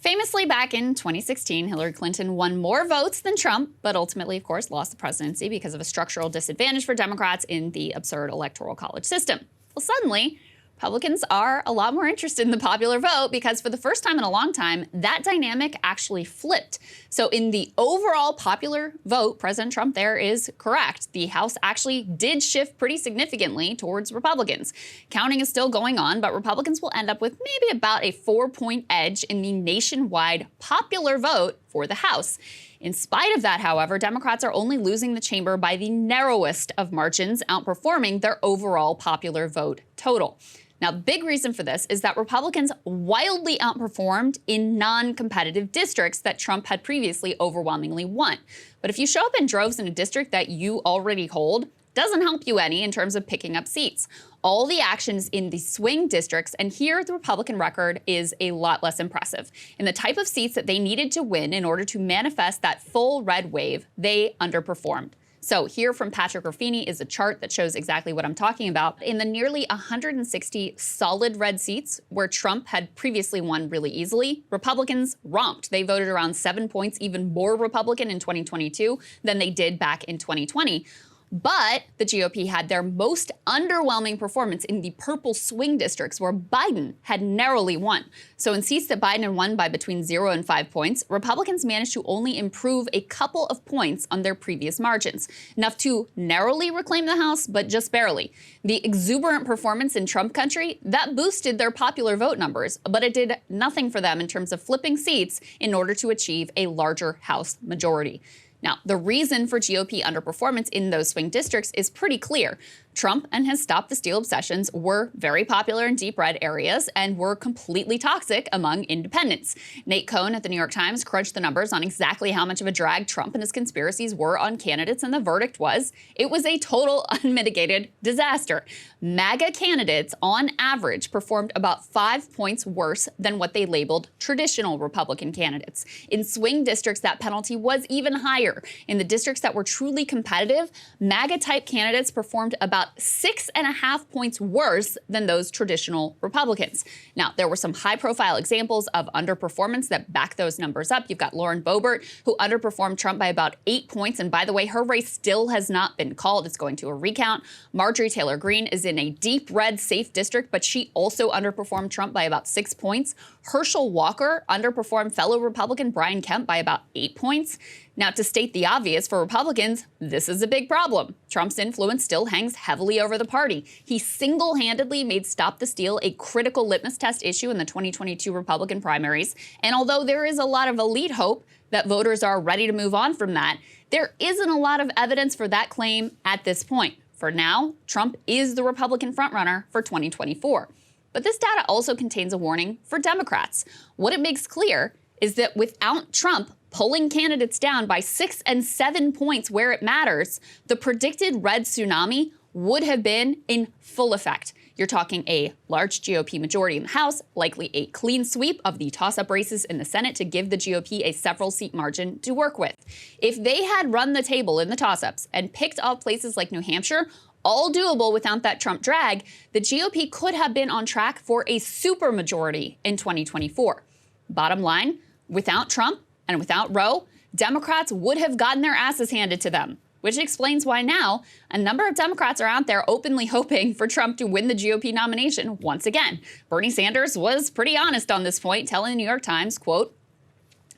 famously, back in 2016, Hillary Clinton won more votes than Trump, but ultimately, of course, lost the presidency because of a structural disadvantage for Democrats in the absurd electoral college system. Well, suddenly, Republicans are a lot more interested in the popular vote because for the first time in a long time, that dynamic actually flipped. So in the overall popular vote, President Trump there is correct. The House actually did shift pretty significantly towards Republicans. Counting is still going on, but Republicans will end up with maybe about a 4-point edge in the nationwide popular vote for the House. In spite of that, however, Democrats are only losing the chamber by the narrowest of margins, outperforming their overall popular vote total. Now, the big reason for this is that Republicans wildly outperformed in non-competitive districts that Trump had previously overwhelmingly won. But if you show up in droves in a district that you already hold, doesn't help you any in terms of picking up seats. All the actions in the swing districts, and here the Republican record is a lot less impressive. In the type of seats that they needed to win in order to manifest that full red wave, they underperformed. So here from Patrick Ruffini is a chart that shows exactly what I'm talking about. In the nearly 160 solid red seats where Trump had previously won really easily, Republicans romped. They voted around 7 points even more Republican in 2022 than they did back in 2020. But the GOP had their most underwhelming performance in the purple swing districts where Biden had narrowly won. So in seats that Biden had won by between 0 and 5 points, Republicans managed to only improve a couple of points on their previous margins, enough to narrowly reclaim the House, but just barely. The exuberant performance in Trump country, that boosted their popular vote numbers, but it did nothing for them in terms of flipping seats in order to achieve a larger House majority. Now, the reason for GOP underperformance in those swing districts is pretty clear. Trump and his Stop the Steal obsessions were very popular in deep red areas and were completely toxic among independents. Nate Cohn at the New York Times crunched the numbers on exactly how much of a drag Trump and his conspiracies were on candidates, and the verdict was it was a total unmitigated disaster. MAGA candidates, on average, performed about 5 points worse than what they labeled traditional Republican candidates. In swing districts, that penalty was even higher. In the districts that were truly competitive, MAGA-type candidates performed about 6.5 points worse than those traditional Republicans. Now, there were some high-profile examples of underperformance that back those numbers up. You've got Lauren Boebert, who underperformed Trump by about 8 points. And by the way, her race still has not been called. It's going to a recount. Marjorie Taylor Greene is in a deep red safe district, but she also underperformed Trump by about 6 points. Herschel Walker underperformed fellow Republican Brian Kemp by about 8 points. Now, to state the obvious, for Republicans, this is a big problem. Trump's influence still hangs heavily over the party. He single-handedly made Stop the Steal a critical litmus test issue in the 2022 Republican primaries. And although there is a lot of elite hope that voters are ready to move on from that, there isn't a lot of evidence for that claim at this point. For now, Trump is the Republican frontrunner for 2024. But this data also contains a warning for Democrats. What it makes clear is that without Trump pulling candidates down by 6 and 7 points where it matters, the predicted red tsunami would have been in full effect. You're talking a large GOP majority in the House, likely a clean sweep of the toss-up races in the Senate to give the GOP a several-seat margin to work with. If they had run the table in the toss-ups and picked off places like New Hampshire, all doable without that Trump drag, the GOP could have been on track for a supermajority in 2024. Bottom line, without Trump and without Roe, Democrats would have gotten their asses handed to them, which explains why now a number of Democrats are out there openly hoping for Trump to win the GOP nomination once again. Bernie Sanders was pretty honest on this point, telling the New York Times, quote,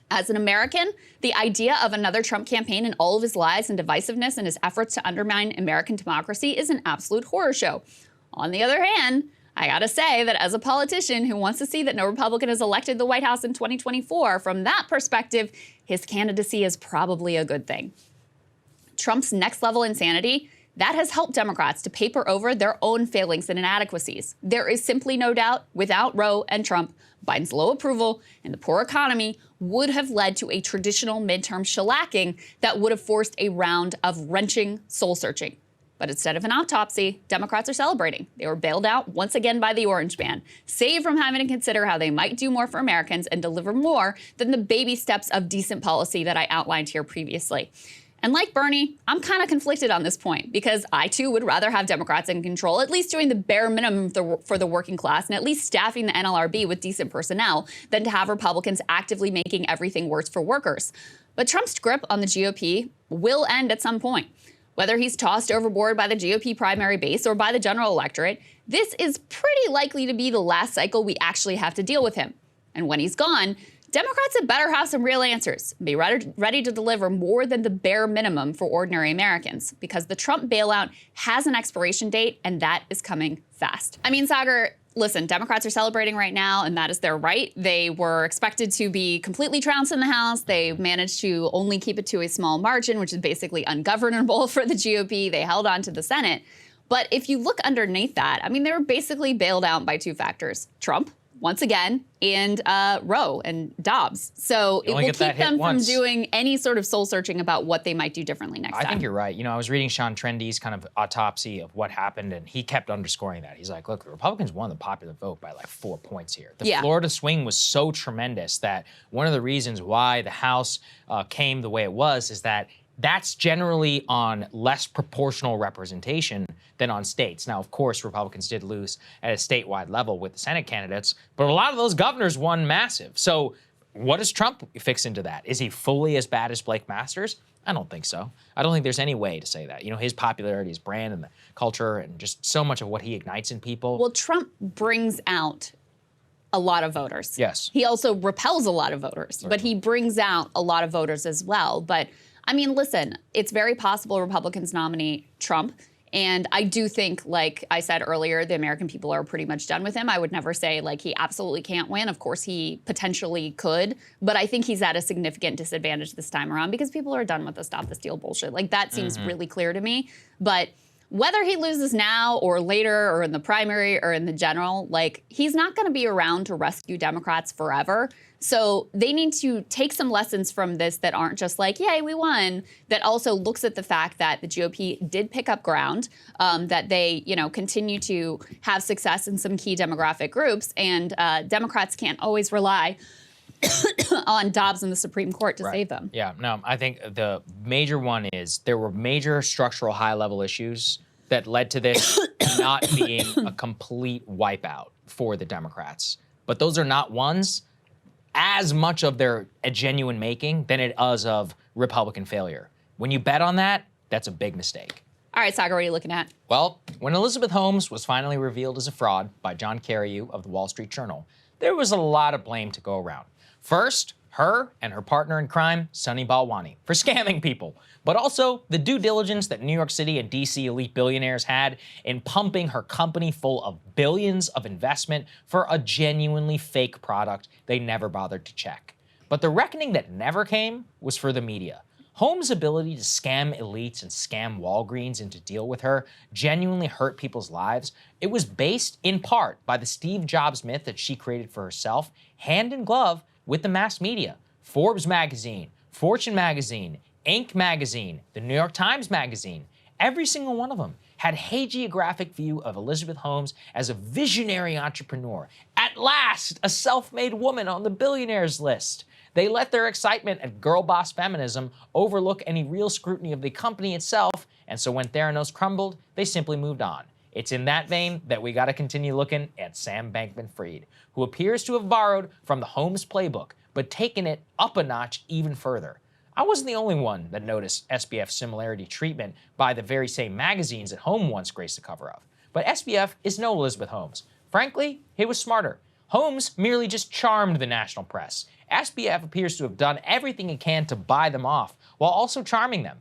"As an American, the idea of another Trump campaign and all of his lies and divisiveness and his efforts to undermine American democracy is an absolute horror show. On the other hand, I gotta say that as a politician who wants to see that no Republican is elected the White House in 2024, from that perspective, his candidacy is probably a good thing." Trump's next level insanity, that has helped Democrats to paper over their own failings and inadequacies. There is simply no doubt, without Roe and Trump, Biden's low approval and the poor economy would have led to a traditional midterm shellacking that would have forced a round of wrenching soul-searching. But instead of an autopsy, Democrats are celebrating. They were bailed out once again by the orange man, saved from having to consider how they might do more for Americans and deliver more than the baby steps of decent policy that I outlined here previously. And like Bernie, I'm kind of conflicted on this point because I, too, would rather have Democrats in control, at least doing the bare minimum for the working class and at least staffing the NLRB with decent personnel, than to have Republicans actively making everything worse for workers. But Trump's grip on the GOP will end at some point. Whether he's tossed overboard by the GOP primary base or by the general electorate, this is pretty likely to be the last cycle we actually have to deal with him. And when he's gone, Democrats had better have some real answers and be ready to deliver more than the bare minimum for ordinary Americans, because the Trump bailout has an expiration date, and that is coming fast. I mean, Saagar, listen, Democrats are celebrating right now, and that is their right. They were expected to be completely trounced in the House. They managed to only keep it to a small margin, which is basically ungovernable for the GOP. They held on to the Senate. But if you look underneath that, I mean, they were basically bailed out by two factors: Trump, once again, and Roe and Dobbs. So it will keep them from doing any sort of soul searching about what they might do differently next time. I think you're right. You know, I was reading Sean Trendy's kind of autopsy of what happened, and he kept underscoring that. He's like, look, the Republicans won the popular vote by like 4 points here. The Florida swing was so tremendous that one of the reasons why the House came the way it was is that that's generally on less proportional representation than on states. Now, of course, Republicans did lose at a statewide level with the Senate candidates, but a lot of those governors won massive. So what does Trump fix into that? Is he fully as bad as Blake Masters? I don't think so. I don't think there's any way to say that. You know, his popularity, his brand, and the culture, and just so much of what he ignites in people. Well, Trump brings out a lot of voters. Yes. He also repels a lot of voters, but he brings out a lot of voters as well. But I mean, listen, it's very possible Republicans nominate Trump. And I do think, like I said earlier, the American people are pretty much done with him. I would never say, like, he absolutely can't win. Of course, he potentially could. But I think he's at a significant disadvantage this time around because people are done with the stop the steal bullshit. Like, that seems really clear to me. But whether he loses now or later or in the primary or in the general, like, he's not going to be around to rescue Democrats forever. So they need to take some lessons from this that aren't just like, yay, we won, that also looks at the fact that the GOP did pick up ground, that they, you know, continue to have success in some key demographic groups, and Democrats can't always rely on Dobbs and the Supreme Court to save them. Yeah, no, I think the major one is there were major structural high-level issues that led to this not being a complete wipeout for the Democrats. But those are not ones as much of their genuine making than it is of Republican failure. When you bet on that, that's a big mistake. All right, Saagar, what are you looking at? Well, when Elizabeth Holmes was finally revealed as a fraud by John Carreyrou of the Wall Street Journal, there was a lot of blame to go around. First, her and her partner in crime, Sunny Balwani, for scamming people, but also the due diligence that New York City and DC elite billionaires had in pumping her company full of billions of investment for a genuinely fake product they never bothered to check. But the reckoning that never came was for the media. Holmes' ability to scam elites and scam Walgreens into deal with her genuinely hurt people's lives. It was based in part by the Steve Jobs myth that she created for herself, hand in glove with the mass media. Forbes magazine, Fortune magazine, Inc. magazine, the New York Times magazine, every single one of them had hagiographic view of Elizabeth Holmes as a visionary entrepreneur. At last, a self-made woman on the billionaires list. They let their excitement at girl boss feminism overlook any real scrutiny of the company itself, and so when Theranos crumbled, they simply moved on. It's in that vein that we got to continue looking at Sam Bankman-Fried, who appears to have borrowed from the Holmes playbook, but taken it up a notch even further. I wasn't the only one that noticed SBF's similarity treatment by the very same magazines that Holmes once graced the cover of. But SBF is no Elizabeth Holmes. Frankly, he was smarter. Holmes merely just charmed the national press. SBF appears to have done everything he can to buy them off, while also charming them.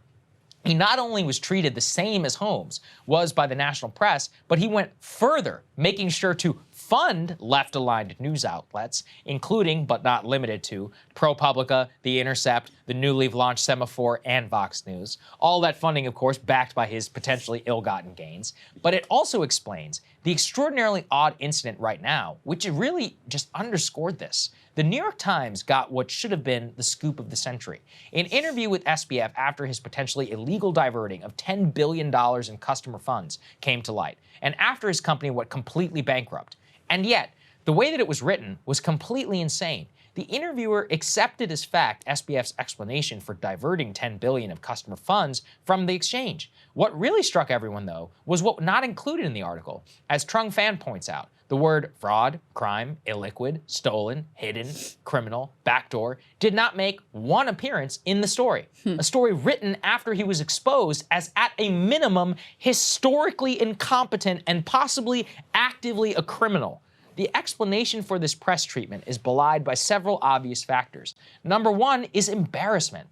He not only was treated the same as Holmes was by the national press, but he went further, making sure to fund left-aligned news outlets, including, but not limited to, ProPublica, The Intercept, the newly launched Semaphore, and Vox News. All that funding, of course, backed by his potentially ill-gotten gains. But it also explains the extraordinarily odd incident right now, which really just underscored this. The New York Times got what should have been the scoop of the century. An interview with SBF after his potentially illegal diverting of $10 billion in customer funds came to light, and after his company went completely bankrupt. And yet, the way that it was written was completely insane. The interviewer accepted as fact SBF's explanation for diverting $10 billion of customer funds from the exchange. What really struck everyone, though, was what not included in the article. As Trung Fan points out, the word fraud, crime, illiquid, stolen, hidden, criminal, backdoor did not make one appearance in the story. A story written after he was exposed as, at a minimum, historically incompetent and possibly actively a criminal. The explanation for this press treatment is belied by several obvious factors. Number one is embarrassment.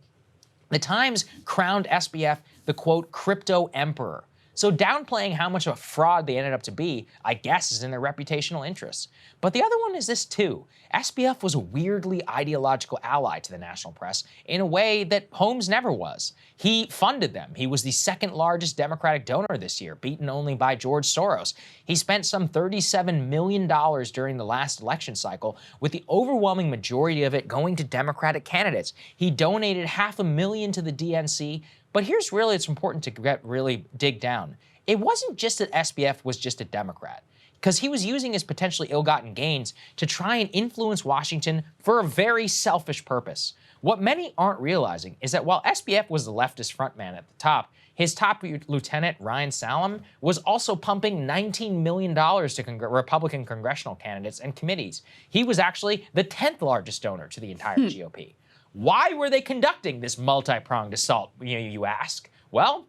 The Times crowned SBF the, quote, crypto emperor. So downplaying how much of a fraud they ended up to be, I guess, is in their reputational interests. But the other one is this too. SBF was a weirdly ideological ally to the national press in a way that Holmes never was. He funded them. He was the second largest Democratic donor this year, beaten only by George Soros. He spent some $37 million during the last election cycle, with the overwhelming majority of it going to Democratic candidates. He donated $500,000 to the DNC. But here's really, it's important to really dig down. It wasn't just that SBF was just a Democrat, because he was using his potentially ill-gotten gains to try and influence Washington for a very selfish purpose. What many aren't realizing is that while SBF was the leftist frontman at the top, his top lieutenant, Ryan Salem, was also pumping $19 million to Republican congressional candidates and committees. He was actually the 10th largest donor to the entire GOP. Why were they conducting this multi-pronged assault, you ask? Well,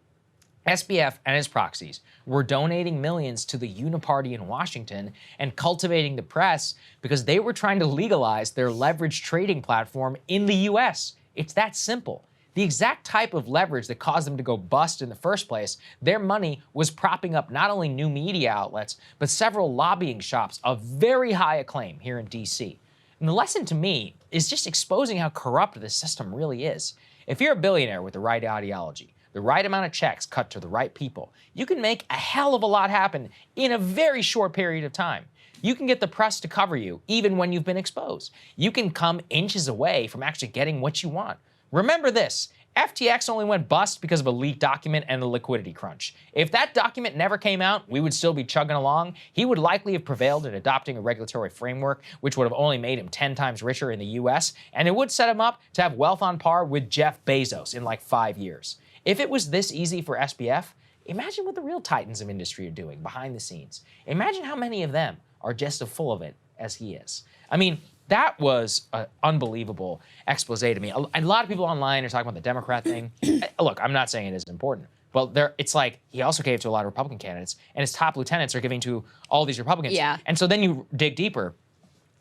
SBF and his proxies were donating millions to the uniparty in Washington and cultivating the press because they were trying to legalize their leveraged trading platform in the US. It's that simple. The exact type of leverage that caused them to go bust in the first place, their money was propping up not only new media outlets, but several lobbying shops of very high acclaim here in DC. And the lesson to me is just exposing how corrupt this system really is. If you're a billionaire with the right ideology, the right amount of checks cut to the right people, you can make a hell of a lot happen in a very short period of time. You can get the press to cover you even when you've been exposed. You can come inches away from actually getting what you want. Remember this, FTX only went bust because of a leaked document and a liquidity crunch. If that document never came out, we would still be chugging along. He would likely have prevailed in adopting a regulatory framework, which would have only made him 10 times richer in the US, and it would set him up to have wealth on par with Jeff Bezos in like 5 years. If it was this easy for SBF, imagine what the real titans of industry are doing behind the scenes. Imagine how many of them are just as full of it as he is. I mean, that was an unbelievable expose to me. A lot of people online are talking about the Democrat thing. Look, I'm not saying it isn't important. Well, it's like he also gave to a lot of Republican candidates, and his top lieutenants are giving to all these Republicans. Yeah. And so then you dig deeper.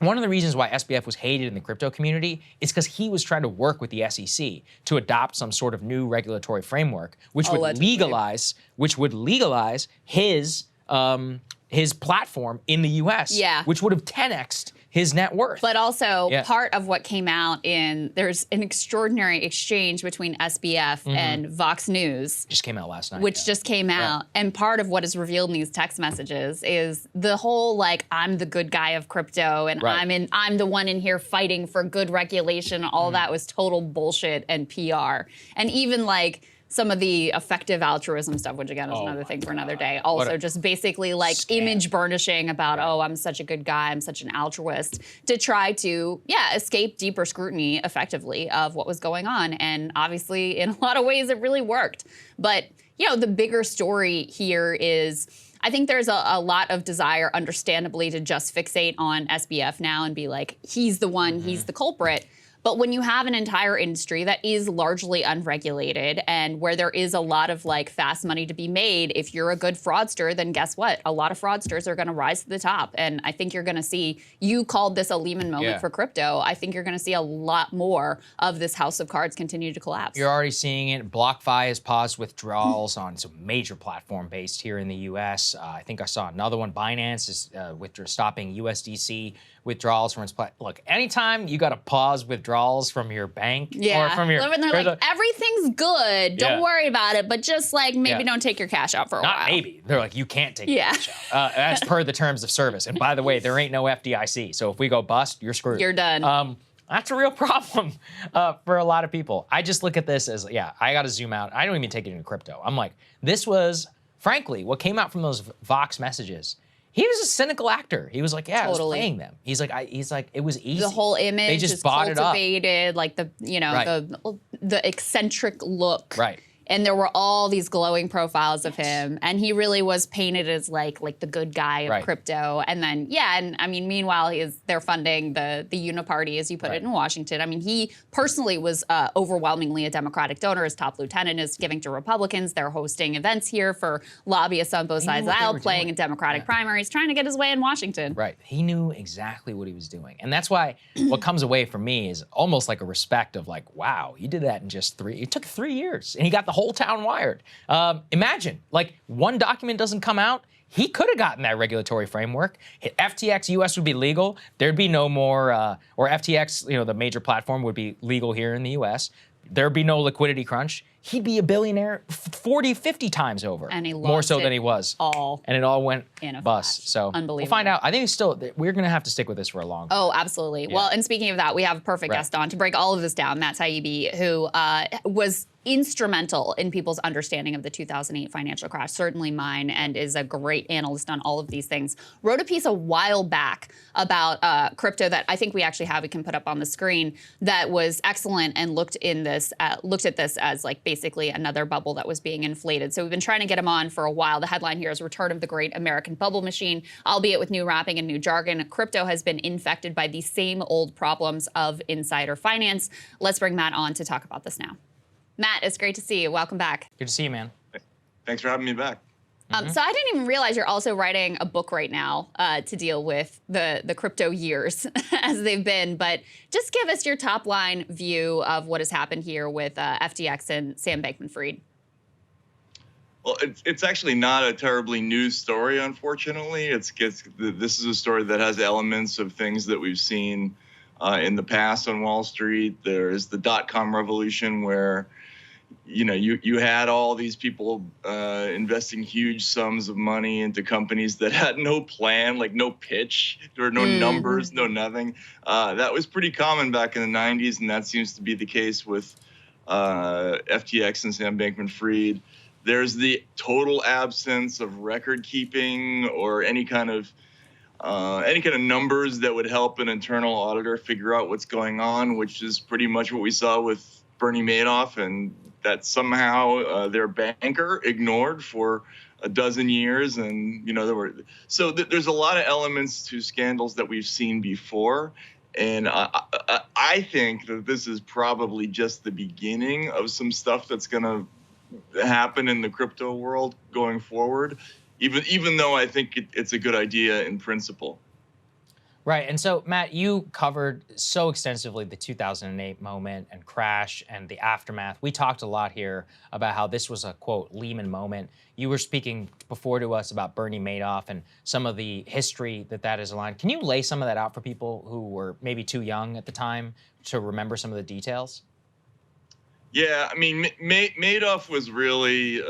One of the reasons why SBF was hated in the crypto community is because he was trying to work with the SEC to adopt some sort of new regulatory framework, which would legalize his platform in the U.S. Yeah. Which would have 10x'd his net worth. But also, part of what came out there's an extraordinary exchange between SBF and Vox News. Just came out last night. Which just came out. And part of what is revealed in these text messages is the whole, like, I'm the good guy of crypto and I'm the one in here fighting for good regulation. All that was total bullshit and PR. And even, like, some of the effective altruism stuff, which again is another thing for another day. Also just basically like image burnishing about, oh, I'm such a good guy, I'm such an altruist, to try to, escape deeper scrutiny effectively of what was going on. And obviously in a lot of ways it really worked. But, the bigger story here is, I think there's a lot of desire, understandably, to just fixate on SBF now and be like, he's the one, he's the culprit. But when you have an entire industry that is largely unregulated and where there is a lot of like fast money to be made, if you're a good fraudster, then guess what? A lot of fraudsters are going to rise to the top. And I think you're going to see, you called this a Lehman moment for crypto. I think you're going to see a lot more of this house of cards continue to collapse. You're already seeing it. BlockFi has paused withdrawals on some major platform based here in the US. I think I saw another one. Binance is stopping USDC withdrawals from its platform. Look, anytime you got to pause withdrawals from your bank or from your... And they're like, everything's good. Don't worry about it. But just like maybe don't take your cash out for a while. Not maybe. They're like, you can't take your cash out. As per the terms of service. And by the way, there ain't no FDIC. So if we go bust, you're screwed. You're done. That's a real problem for a lot of people. I just look at this as, I got to zoom out. I don't even take it into crypto. I'm like, this was, frankly, what came out from those Vox messages. He was a cynical actor. He was like, I was playing them. He's like, it was easy. The whole image they just is bought cultivated, it up. like the eccentric look. Right. And there were all these glowing profiles of him, and he really was painted as like the good guy of crypto. And then and I mean, meanwhile, they're funding the uniparty, as you put it, in Washington. I mean, he personally was overwhelmingly a Democratic donor. His top lieutenant is giving to Republicans. They're hosting events here for lobbyists on both sides of the aisle, playing in Democratic primaries, trying to get his way in Washington. Right. He knew exactly what he was doing, and that's why what comes away from me is almost like a respect of like, wow, you did that in just 3. It took 3 years, and he got the whole town wired. Imagine, like, one document doesn't come out. He could have gotten that regulatory framework. FTX US would be legal. There'd be no more, or FTX, you know, the major platform would be legal here in the US. There'd be no liquidity crunch. He'd be a billionaire 40, 50 times over. And he lost more so it than he was. all and it all went in a bust. flash. So Unbelievable. we'll find out. I think we're going to have to stick with this for a long time. Oh, absolutely. Yeah. Well, and speaking of that, we have a perfect guest on to break all of this down, Matt Taibbi, who was instrumental in people's understanding of the 2008 financial crash, certainly mine, and is a great analyst on all of these things. Wrote a piece a while back about crypto that I think we actually have, we can put up on the screen, that was excellent and looked at this as like basically another bubble that was being inflated. So we've been trying to get him on for a while. The headline here is Return of the Great American Bubble Machine, albeit with new wrapping and new jargon. Crypto has been infected by the same old problems of insider finance. Let's bring Matt on to talk about this now. Matt, it's great to see you. Welcome back. Good to see you, man. Thanks for having me back. So I didn't even realize you're also writing a book right now to deal with the crypto years as they've been. But just give us your top line view of what has happened here with FTX and Sam Bankman-Fried. Well, it's actually not a terribly new story, unfortunately. This is a story that has elements of things that we've seen in the past on Wall Street. There's the dot-com revolution where you had all these people investing huge sums of money into companies that had no plan, like no pitch, there were no numbers, no nothing. That was pretty common back in the 90s, and that seems to be the case with FTX and Sam Bankman-Fried. There's the total absence of record keeping or any kind of numbers that would help an internal auditor figure out what's going on, which is pretty much what we saw with Bernie Madoff, and that somehow their banker ignored for a dozen years. And there's a lot of elements to scandals that we've seen before, and I think that this is probably just the beginning of some stuff that's going to happen in the crypto world going forward, even though I think it's a good idea in principle. Right. And so, Matt, you covered so extensively the 2008 moment and crash and the aftermath. We talked a lot here about how this was a, quote, Lehman moment. You were speaking before to us about Bernie Madoff and some of the history that is aligned. Can you lay some of that out for people who were maybe too young at the time to remember some of the details? Yeah, I mean, Madoff was really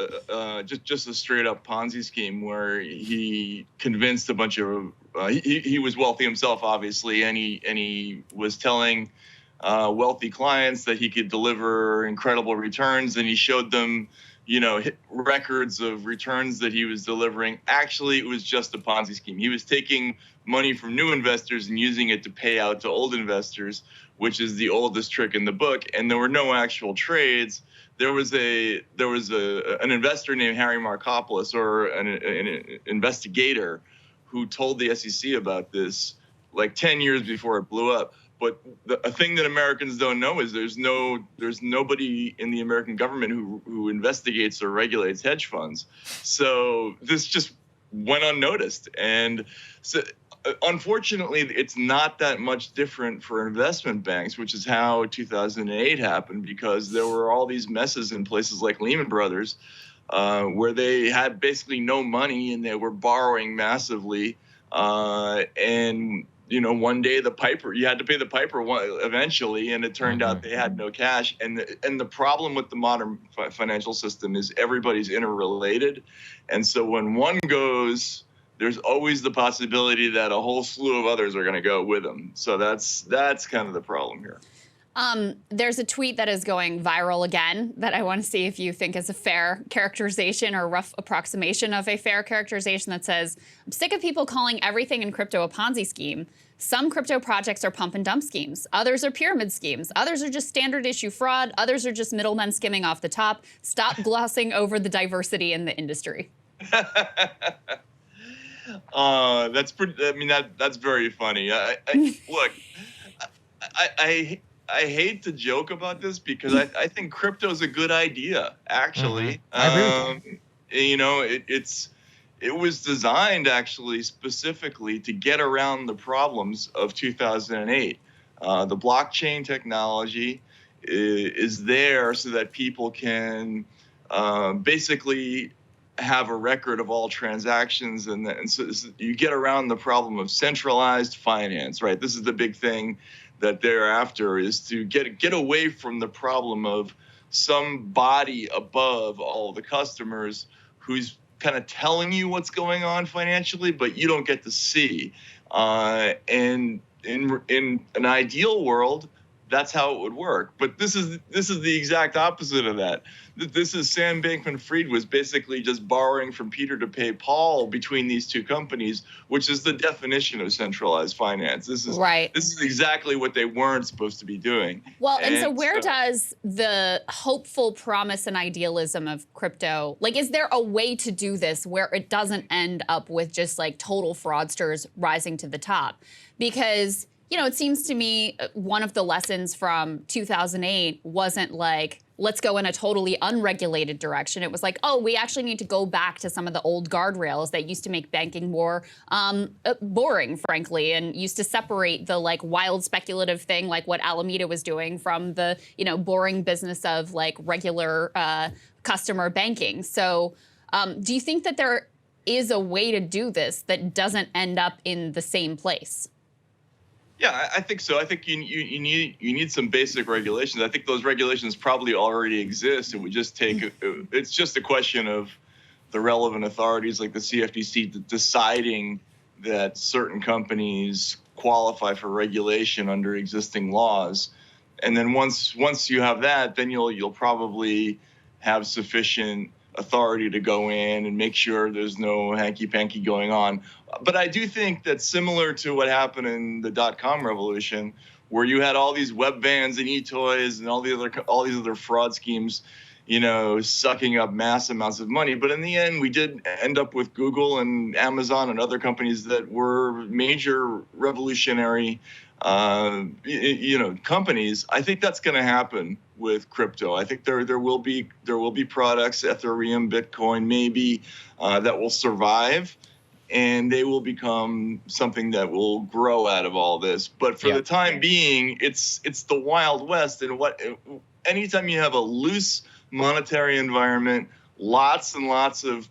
just a straight-up Ponzi scheme where he convinced a bunch of he was wealthy himself, obviously, and he was telling wealthy clients that he could deliver incredible returns, and he showed them, records of returns that he was delivering. Actually, it was just a Ponzi scheme. He was taking money from new investors and using it to pay out to old investors, which is the oldest trick in the book. And there were no actual trades. There was an investor named Harry Markopoulos, or an investigator, who told the SEC about this like 10 years before it blew up. But a thing that Americans don't know is there's nobody in the American government who investigates or regulates hedge funds. So this just went unnoticed. And so unfortunately, it's not that much different for investment banks, which is how 2008 happened, because there were all these messes in places like Lehman Brothers, where they had basically no money and they were borrowing massively. And one day you had to pay the piper eventually, and it turned out they had no cash. And the problem with the modern financial system is everybody's interrelated. And so when one goes, there's always the possibility that a whole slew of others are going to go with them. So that's kind of the problem here. There's a tweet that is going viral again that I want to see if you think is a fair characterization or rough approximation of a fair characterization, that says, I'm sick of people calling everything in crypto a Ponzi scheme. Some crypto projects are pump and dump schemes. Others are pyramid schemes. Others are just standard issue fraud. Others are just middlemen skimming off the top. Stop glossing over the diversity in the industry. That's pretty. I mean, that's very funny. Look, I hate to joke about this because I think crypto is a good idea. Actually, I agree with that. It was designed actually specifically to get around the problems of 2008. The blockchain technology is there so that people can basically have a record of all transactions, and so you get around the problem of centralized finance, right? This is the big thing that they're after, is to get away from the problem of some body above all the customers who's kind of telling you what's going on financially, but you don't get to see. And in an ideal world, that's how it would work. But this is the exact opposite of that. This is Sam Bankman-Fried was basically just borrowing from Peter to pay Paul between these two companies, which is the definition of centralized finance. This is right. This is exactly what they weren't supposed to be doing. Well, and so where does the hopeful promise and idealism of crypto, like, is there a way to do this where it doesn't end up with just like total fraudsters rising to the top? Because, you know, it seems to me one of the lessons from 2008 wasn't like, let's go in a totally unregulated direction. It was like, oh, we actually need to go back to some of the old guardrails that used to make banking more boring, frankly, and used to separate the like wild speculative thing like what Alameda was doing from the, you know, boring business of like regular customer banking. So do you think that there is a way to do this that doesn't end up in the same place? Yeah, I think so. I think you need some basic regulations. I think those regulations probably already exist. It would just take it's just a question of the relevant authorities like the CFTC deciding that certain companies qualify for regulation under existing laws. And then once you have that, then you'll probably have sufficient authority to go in and make sure there's no hanky-panky going on. But I do think that similar to what happened in the .com revolution, where you had all these web vans and e-toys and all these other fraud schemes, you know, sucking up mass amounts of money. But in the end, we did end up with Google and Amazon and other companies that were major revolutionary companies. I think that's going to happen with crypto. I think there will be products, Ethereum, Bitcoin, maybe that will survive, and they will become something that will grow out of all this. But for the time being, it's the Wild West. And anytime you have a loose monetary environment, lots and lots of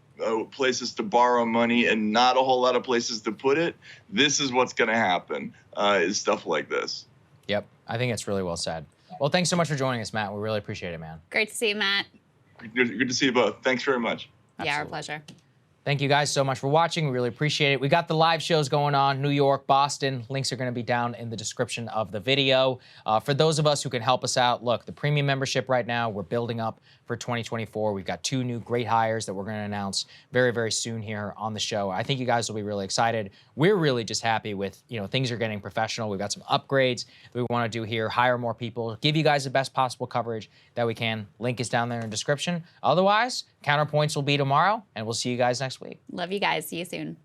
places to borrow money and not a whole lot of places to put it, this is what's going to happen, is stuff like this. Yep, I think it's really well said. Well, thanks so much for joining us, Matt. We really appreciate it, man. Great to see you, Matt. Good to see you both. Thanks very much. Yeah, our pleasure. Thank you guys so much for watching. We really appreciate it. We got the live shows going on, New York, Boston. Links are going to be down in the description of the video. For those of us who can help us out, look, the premium membership right now, we're building up for 2024. We've got 2 new great hires that we're going to announce very, very soon here on the show. I think you guys will be really excited. We're really just happy with, you know, things are getting professional. We've got some upgrades that we want to do here, hire more people, give you guys the best possible coverage that we can. Link is down there in the description. Otherwise, Counterpoints will be tomorrow, and we'll see you guys next week. Love you guys. See you soon.